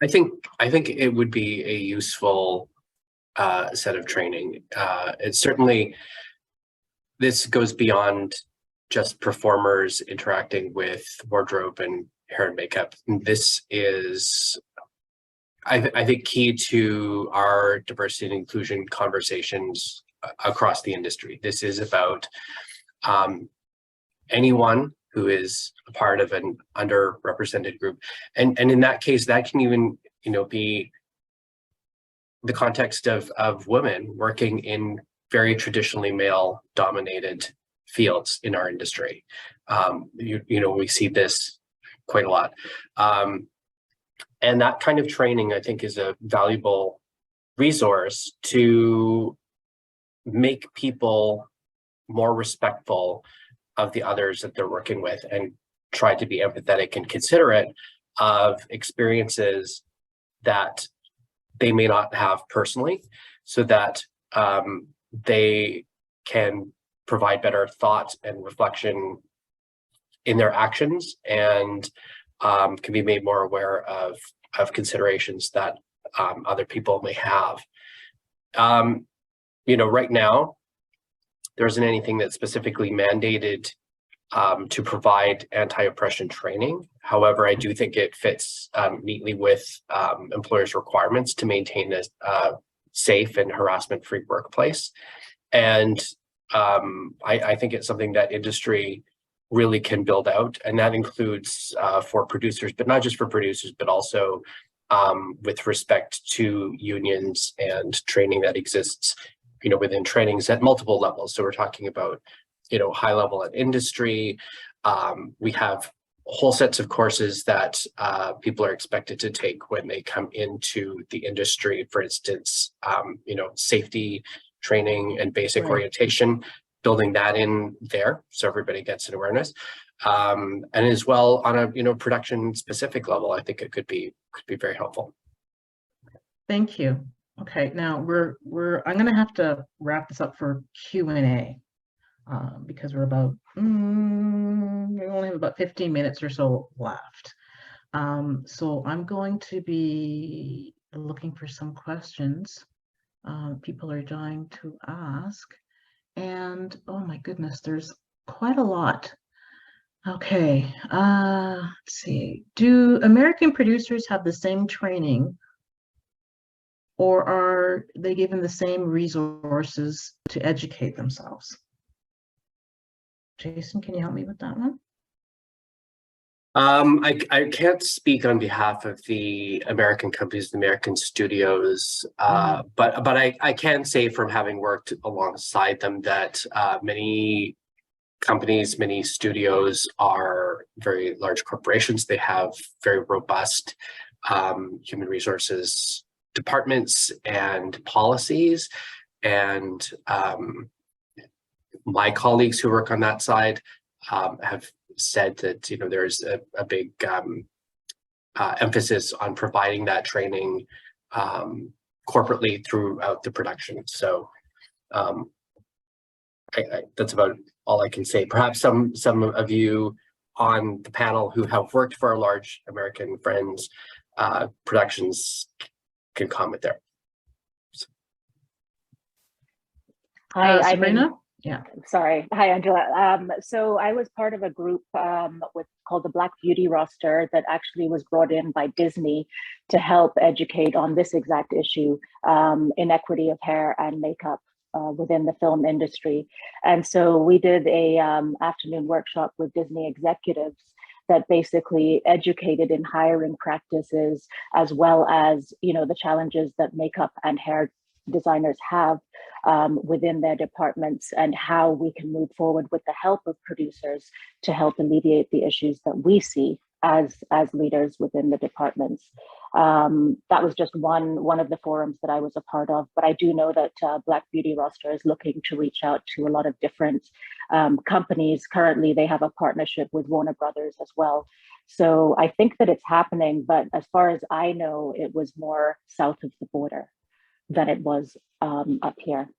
I think it would be a useful set of training. It's certainly, this goes beyond just performers interacting with wardrobe and hair and makeup. This is I think key to our diversity and inclusion conversations across the industry. This is about anyone who is a part of an underrepresented group. And in that case, that can even, be the context of women working in very traditionally male dominated fields in our industry. We see this quite a lot. And that kind of training, I think, is a valuable resource to make people more respectful of the others that they're working with and try to be empathetic and considerate of experiences that they may not have personally, so that they can provide better thought and reflection in their actions, and can be made more aware of considerations that other people may have. Right now, there isn't anything that's specifically mandated to provide anti-oppression training. However, I do think it fits neatly with employers' requirements to maintain a safe and harassment-free workplace. And I think it's something that industry really can build out, and that includes for producers, but not just for producers, but also with respect to unions and training that exists, within trainings at multiple levels. So we're talking about, high level at industry. We have whole sets of courses that people are expected to take when they come into the industry. For instance, safety training and basic orientation, building that in there so everybody gets an awareness. And as well on a production specific level, I think it could be very helpful. Thank you. Okay, now I'm going to have to wrap this up for Q&A because we only have about 15 minutes or so left. So I'm going to be looking for some questions people are dying to ask. And oh my goodness, there's quite a lot. Okay, let's see. Do American producers have the same training, or are they given the same resources to educate themselves? Jason, can you help me with that one? I can't speak on behalf of the American companies, the American studios, but I can say from having worked alongside them that many companies, many studios are very large corporations. They have very robust human resources departments and policies, and my colleagues who work on that side have said that there's a big emphasis on providing that training corporately throughout the production. So that's about all I can say. Perhaps some of you on the panel who have worked for our large American friends productions can comment there. Hi, Zabrina? Yeah. Sorry. Hi, Angela. So I was part of a group called the Black Beauty Roster that actually was brought in by Disney to help educate on this exact issue, inequity of hair and makeup within the film industry. And so we did a afternoon workshop with Disney executives that basically educated in hiring practices, as well as, the challenges that makeup and hair designers have within their departments, and how we can move forward with the help of producers to help alleviate the issues that we see as leaders within the departments. That was just one of the forums that I was a part of, but I do know that Black Beauty Roster is looking to reach out to a lot of different companies. Currently, they have a partnership with Warner Brothers as well. So I think that it's happening, but as far as I know, it was more south of the border than it was up here.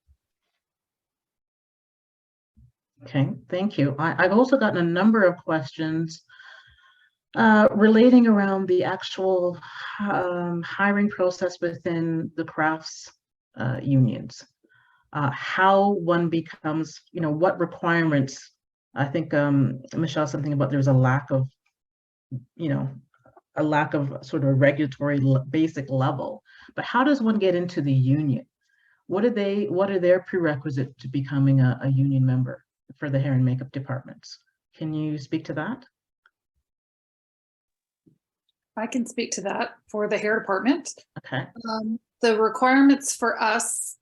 Okay, thank you. I've also gotten a number of questions relating around the actual hiring process within the crafts unions. How one becomes, what requirements. I think Michelle, something about there's a lack of, a lack of sort of regulatory basic level. But how does one get into the union? What are their prerequisites to becoming a union member for the hair and makeup departments? Can you speak to that? I can speak to that for the hair department. Okay. The requirements for us,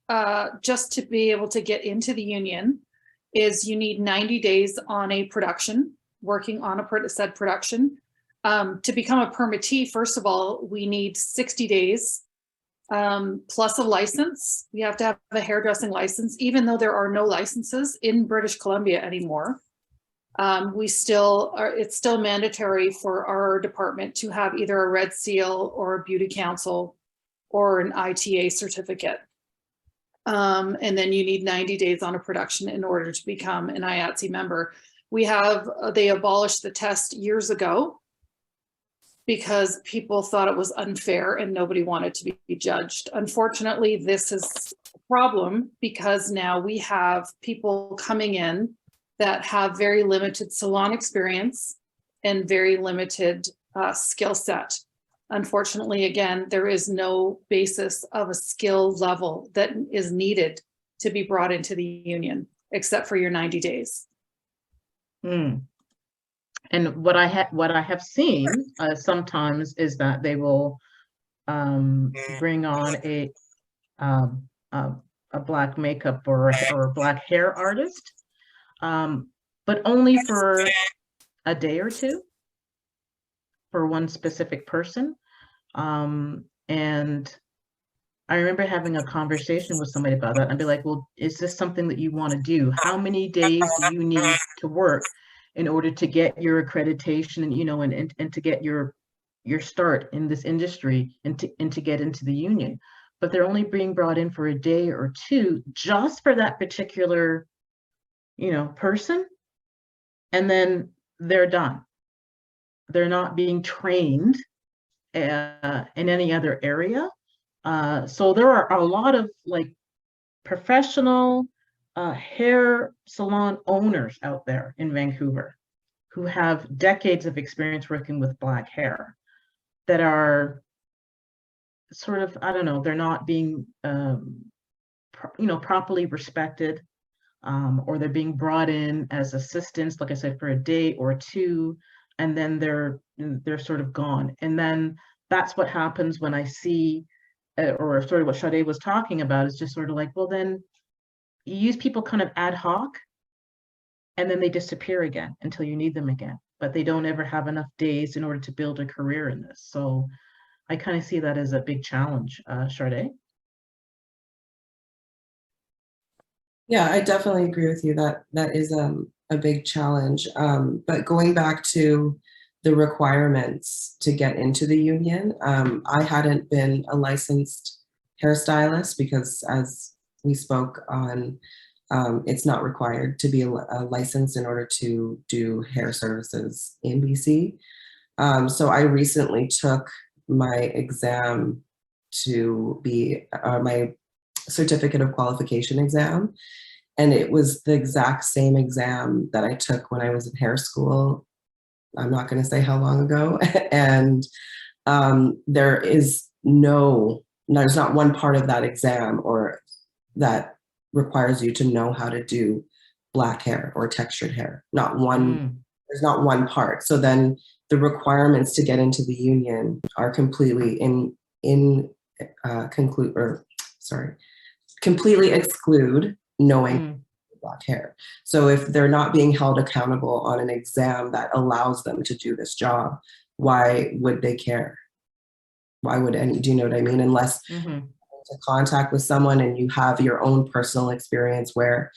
just to be able to get into the union, is you need 90 days on a production, working on a said production. To become a permittee, first of all, we need 60 days plus a license. You have to have a hairdressing license, even though there are no licenses in British Columbia anymore. It's still mandatory for our department to have either a Red Seal or a Beauty Council or an ITA certificate. And then you need 90 days on a production in order to become an IATSE member. They abolished the test years ago because people thought it was unfair and nobody wanted to be judged. Unfortunately, this is a problem because now we have people coming in that have very limited salon experience and very limited skill set. Unfortunately, again, there is no basis of a skill level that is needed to be brought into the union, except for your 90 days. And what I have seen sometimes is that they will bring on a black makeup or a black hair artist, but only for a day or two for one specific person. And I remember having a conversation with somebody about that. I'd be like, well, is this something that you want to do? How many days do you need to work in order to get your accreditation and, and to get your start in this industry and to get into the union? But they're only being brought in for a day or two just for that particular, person. And then they're done. They're not being trained in any other area. So there are a lot of professional hair salon owners out there in Vancouver who have decades of experience working with black hair that are sort of, I don't know, they're not being, properly respected, or they're being brought in as assistants, like I said, for a day or two, and then they're sort of gone. And then that's what happens when I see, or sort of what Sadé was talking about, is just sort of like, well, then you use people kind of ad hoc, and then they disappear again until you need them again, but they don't ever have enough days in order to build a career in this. So I kind of see that as a big challenge. Sadé? Yeah, I definitely agree with you that that is a big challenge. But going back to the requirements to get into the union, I hadn't been a licensed hairstylist because, as we spoke on, it's not required to be a license in order to do hair services in BC. So I recently took my exam to be my certificate of qualification exam. And it was the exact same exam that I took when I was in hair school. I'm not going to say how long ago. And there's not one part of that exam or that requires you to know how to do black hair or textured hair. Not one, there's not one part. So then the requirements to get into the union are completely completely exclude knowing black hair. So if they're not being held accountable on an exam that allows them to do this job, why would they care? Why would do you know what I mean? Unless to contact with someone and you have your own personal experience where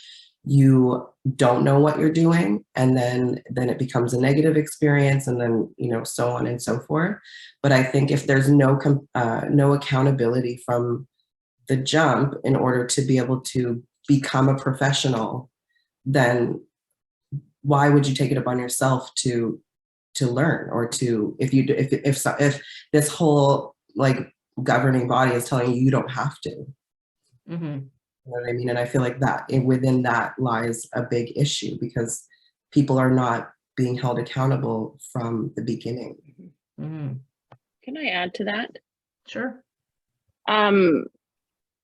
you don't know what you're doing, and then it becomes a negative experience, and then so on and so forth. But I think if there's no accountability from the jump in order to be able to become a professional, then why would you take it upon yourself to learn, or if this whole governing body is telling you don't have to? You know what I mean? And I feel like that within that lies a big issue, because people are not being held accountable from the beginning. Can I add to that? Sure.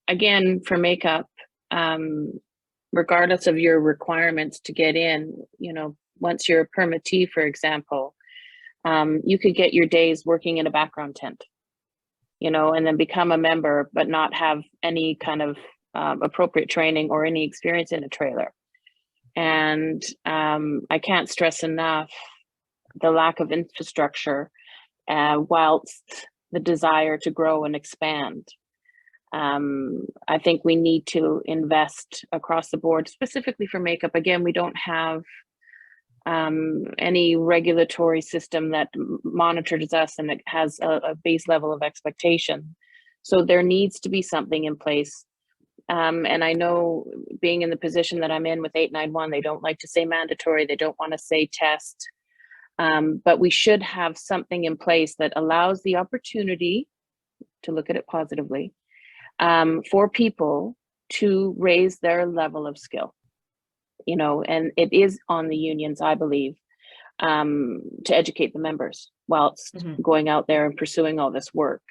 Again, for makeup, regardless of your requirements to get in, you know, once you're a permittee, for example, you could get your days working in a background tent, you know, and then become a member, but not have any kind of appropriate training or any experience in a trailer. And I can't stress enough the lack of infrastructure whilst the desire to grow and expand. I think we need to invest across the board, specifically for makeup. Again, we don't have any regulatory system that monitors us and that has a base level of expectation. So there needs to be something in place. And I know, being in the position that I'm in with 891, they don't like to say mandatory, they don't want to say test, but we should have something in place that allows the opportunity, to look at it positively, for people to raise their level of skill, you know, and it is on the unions, I believe, to educate the members whilst going out there and pursuing all this work.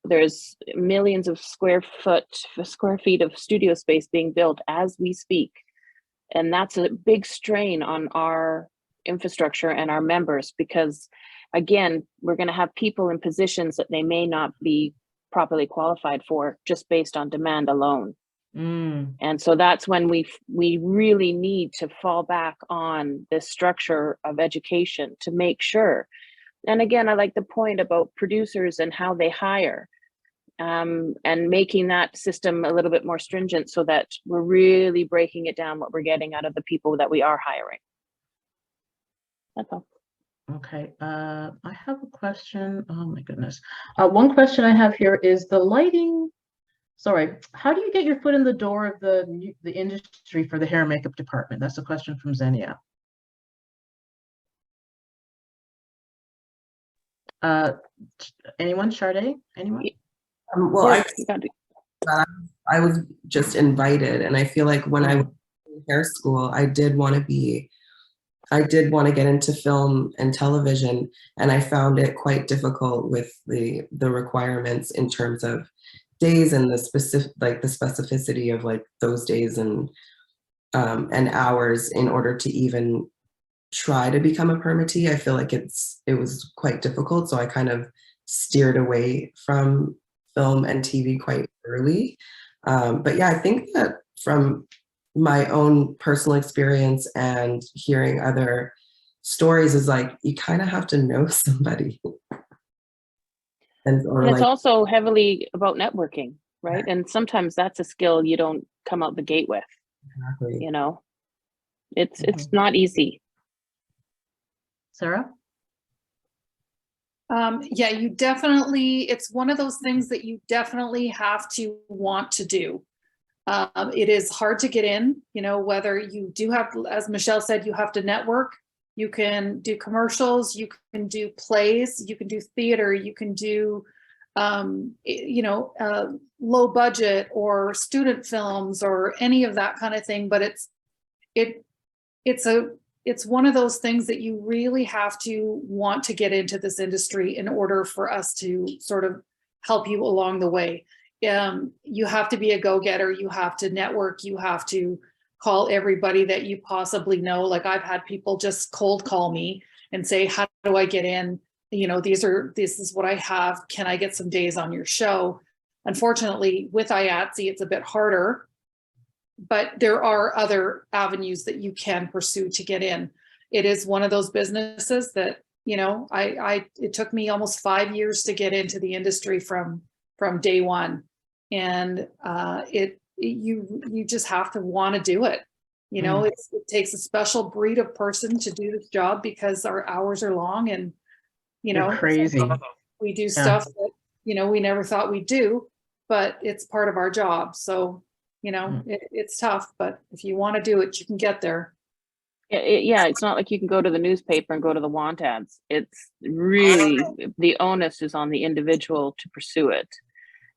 There's millions of square feet of studio space being built as we speak. And that's a big strain on our infrastructure and our members, because again, we're going to have people in positions that they may not be properly qualified for just based on demand alone. And so that's when we really need to fall back on this structure of education to make sure. And again, I like the point about producers and how they hire, and making that system a little bit more stringent so that we're really breaking it down what we're getting out of the people that we are hiring. That's all. Okay, I have a question. Oh my goodness. One question I have here is the lighting. Sorry, how do you get your foot in the door of the industry for the hair and makeup department? That's a question from Xenia. Anyone? Sadé? Anyone? Well, I was just invited, and I feel like when I was in hair school, I did want to get into film and television, and I found it quite difficult with the requirements in terms of days and the specificity of like those days and hours in order to even try to become a permittee. I feel like it was quite difficult, so I kind of steered away from film and TV quite early. But yeah, I think that from my own personal experience and hearing other stories is like, you kind of have to know somebody. And it's also heavily about networking, right? And sometimes that's a skill you don't come out the gate with. Exactly. You know, it's not easy. Sarah? Yeah, you definitely, it's one of those things that you definitely have to want to do. It is hard to get in, you know, whether you do have, as Michelle said, you have to network. You can do commercials, you can do plays, you can do theater, you can do, you know, low budget or student films or any of that kind of thing. But it's one of those things that you really have to want to get into this industry in order for us to sort of help you along the way. You have to be a go-getter, you have to network, you have to call everybody that you possibly know. Like I've had people just cold call me and say, how do I get in? You know, this is what I have. Can I get some days on your show? Unfortunately, with IATSE, it's a bit harder, but there are other avenues that you can pursue to get in. It is one of those businesses that, you know, it took me almost 5 years to get into the industry from day one. And you just have to want to do it. You know, it takes a special breed of person to do this job because our hours are long and, you know, crazy. We do stuff that, you know, we never thought we'd do, but it's part of our job. So, you know, it's tough, but if you want to do it, you can get there. Yeah, it's not like you can go to the newspaper and go to the want ads. It's really, the onus is on the individual to pursue it.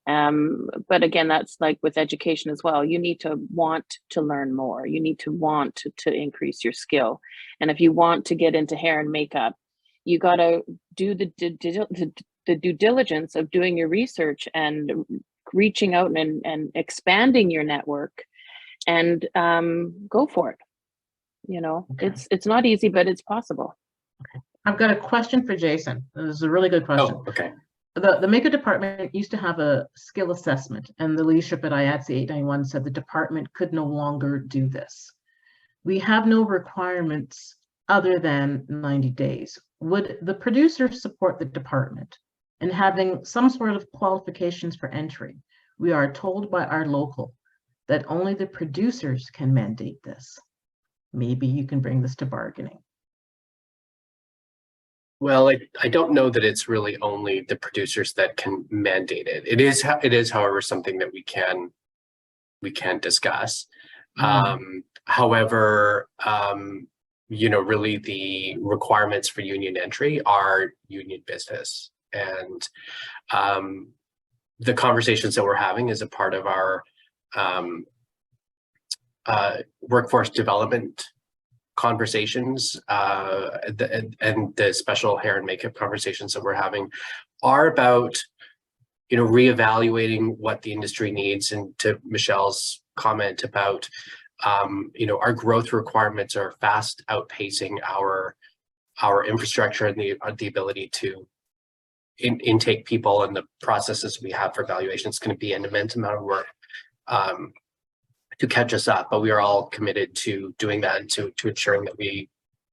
But again, that's like with education as well. You need to want to learn more. You need to want to increase your skill. And if you want to get into hair and makeup, you got to do the the due diligence of doing your research and reaching out and expanding your network, and go for it. You know, Okay. it's not easy, but it's possible. I've got a question for Jason. This is a really good question. Oh, okay. The makeup department used to have a skill assessment, and the leadership at IATSE 891 said the department could no longer do this. We have no requirements other than 90 days. Would the producers support the department in having some sort of qualifications for entry? We are told by our local that only the producers can mandate this. Maybe you can bring this to bargaining. Well, I don't know that it's really only the producers that can mandate it. It is, however, something that we can discuss. However, you know, really the requirements for union entry are union business, and the conversations that we're having is a part of our workforce development conversations, and the special hair and makeup conversations that we're having are about, you know, reevaluating what the industry needs. And to Michelle's comment about, you know, our growth requirements are fast outpacing our infrastructure and the ability to intake people, and the processes we have for evaluation. It's going to be an immense amount of work to catch us up, but we are all committed to doing that, and to ensuring that we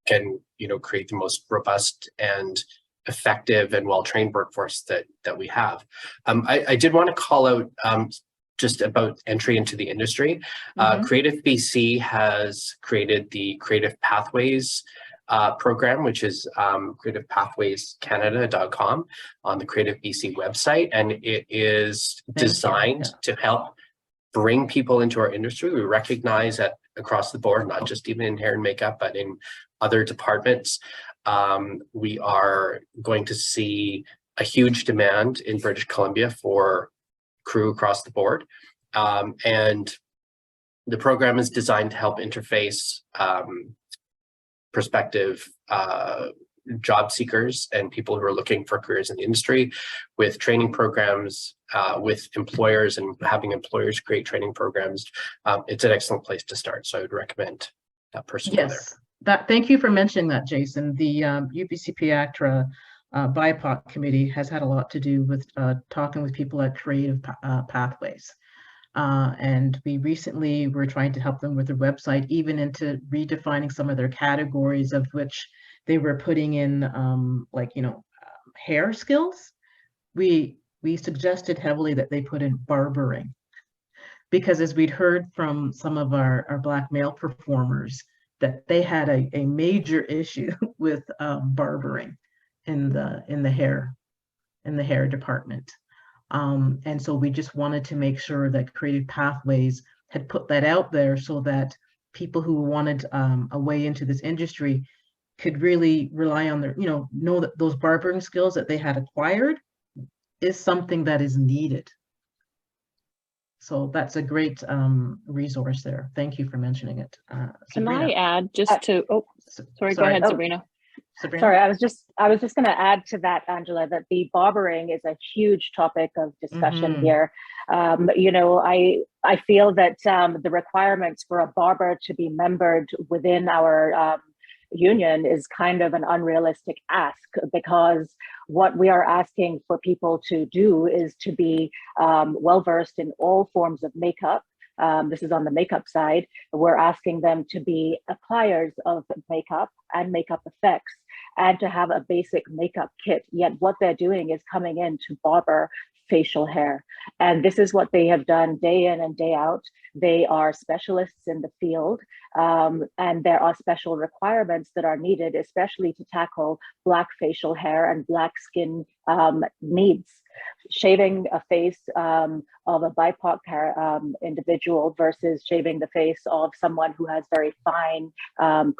can, you know, create the most robust and effective and well-trained workforce that we have. I did want to call out just about entry into the industry. Creative BC has created the Creative Pathways program, which is creativepathwayscanada.com on the Creative BC website, and it is designed to help bring people into our industry. We recognize that across the board, not just even in hair and makeup, but in other departments, we are going to see a huge demand in British Columbia for crew across the board. And the program is designed to help interface prospective job seekers and people who are looking for careers in the industry with training programs, with employers, and having employers create training programs. It's an excellent place to start. So I would recommend that person go there. Thank you for mentioning that, Jason. The UBCP ACTRA BIPOC committee has had a lot to do with talking with people at Creative Pathways. And we recently were trying to help them with their website, even into redefining some of their categories, of which they were putting in like, you know, hair skills. We suggested heavily that they put in barbering, because as we'd heard from some of our Black male performers, that they had a major issue with barbering in the hair department. And so we just wanted to make sure that Creative Pathways had put that out there, so that people who wanted a way into this industry could really rely on their, you know that those barbering skills that they had acquired is something that is needed. So that's a great resource there. Thank you for mentioning it. Can Zabrina. I add just to, sorry, go ahead, Zabrina. Sabrina? Sorry, I was just going to add to that, Angela, that the barbering is a huge topic of discussion here. You know, I feel that the requirements for a barber to be membered within our union is kind of an unrealistic ask, because what we are asking for people to do is to be well versed in all forms of makeup. This is on the makeup side. We're asking them to be appliers of makeup and makeup effects, and to have a basic makeup kit. Yet what they're doing is coming in to barber facial hair. And this is what they have done day in and day out. They are specialists in the field, and there are special requirements that are needed, especially to tackle Black facial hair and Black skin needs. Shaving a face of a BIPOC individual versus shaving the face of someone who has very fine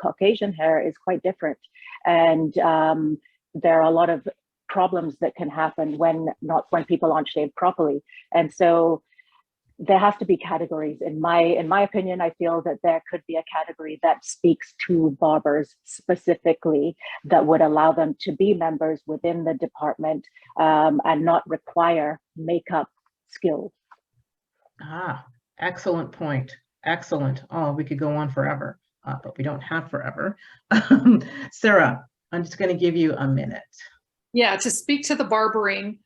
Caucasian hair is quite different. And there are a lot of problems that can happen when people aren't shaved properly. And so there has to be categories. In my opinion, I feel that there could be a category that speaks to barbers specifically, that would allow them to be members within the department and not require makeup skills. Ah, excellent point. Excellent. Oh, we could go on forever, but we don't have forever. Sarah, I'm just going to give you a minute. Yeah, to speak to the barbering,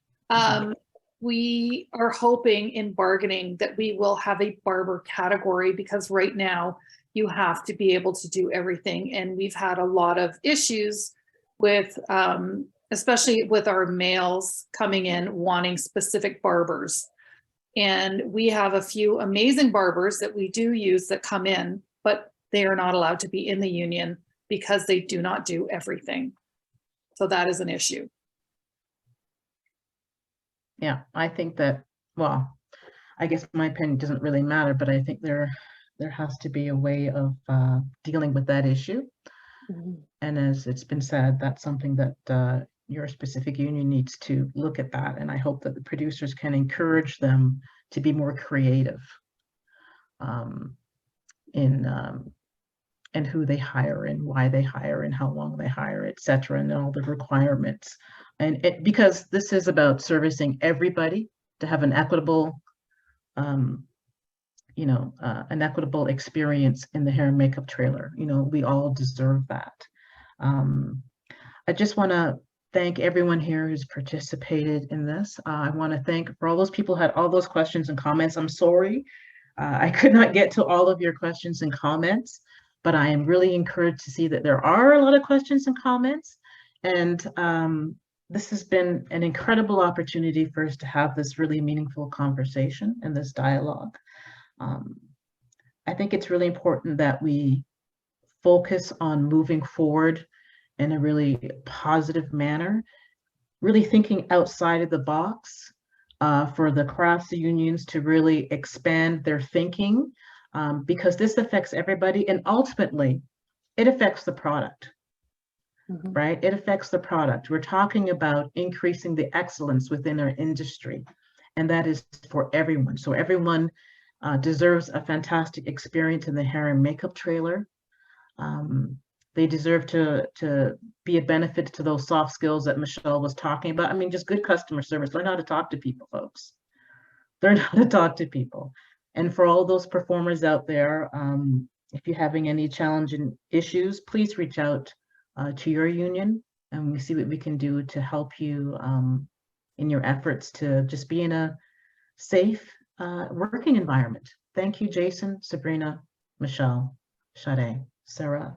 we are hoping in bargaining that we will have a barber category, because right now you have to be able to do everything. And we've had a lot of issues with, especially with our males coming in wanting specific barbers. And we have a few amazing barbers that we do use that come in, but they are not allowed to be in the union because they do not do everything. So that is an issue. Yeah, I think that, well, I guess my opinion doesn't really matter, but I think there has to be a way of dealing with that issue. And as it's been said, that's something that your specific union needs to look at that. And I hope that the producers can encourage them to be more creative in who they hire and why they hire and how long they hire, et cetera, and all the requirements. And because this is about servicing everybody to have an equitable, an equitable experience in the hair and makeup trailer. You know, we all deserve that. I just want to thank everyone here who's participated in this. I want to thank for all those people who had all those questions and comments. I'm sorry, I could not get to all of your questions and comments, but I am really encouraged to see that there are a lot of questions and comments. And this has been an incredible opportunity for us to have this really meaningful conversation and this dialogue. I think it's really important that we focus on moving forward in a really positive manner, really thinking outside of the box for the crafts unions to really expand their thinking, because this affects everybody, and ultimately it affects the product. Right? It affects the product. We're talking about increasing the excellence within our industry, and that is for everyone. So everyone deserves a fantastic experience in the hair and makeup trailer. They deserve to be a benefit to those soft skills that Michelle was talking about. I mean, just good customer service. Learn how to talk to people, folks. Learn how to talk to people. And for all those performers out there, if you're having any challenging issues, please reach out to your union, and we see what we can do to help you in your efforts to just be in a safe working environment. Thank you, Jason, Zabrina, Michelle, Sadé, Sarah.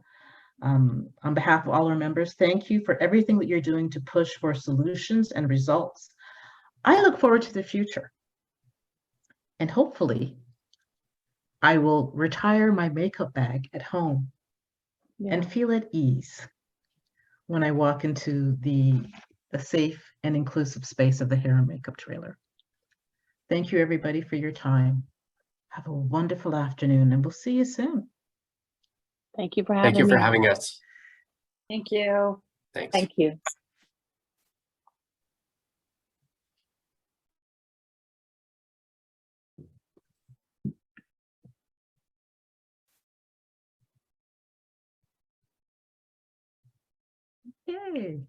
On behalf of all our members, thank you for everything that you're doing to push for solutions and results. I look forward to the future. And hopefully, I will retire my makeup bag at home and feel at ease when I walk into the safe and inclusive space of the hair and makeup trailer. Thank you, everybody, for your time. Have a wonderful afternoon, and we'll see you soon. Thank you for having me. Thank you for having us. Thank you. Thanks. Thank you. Yay.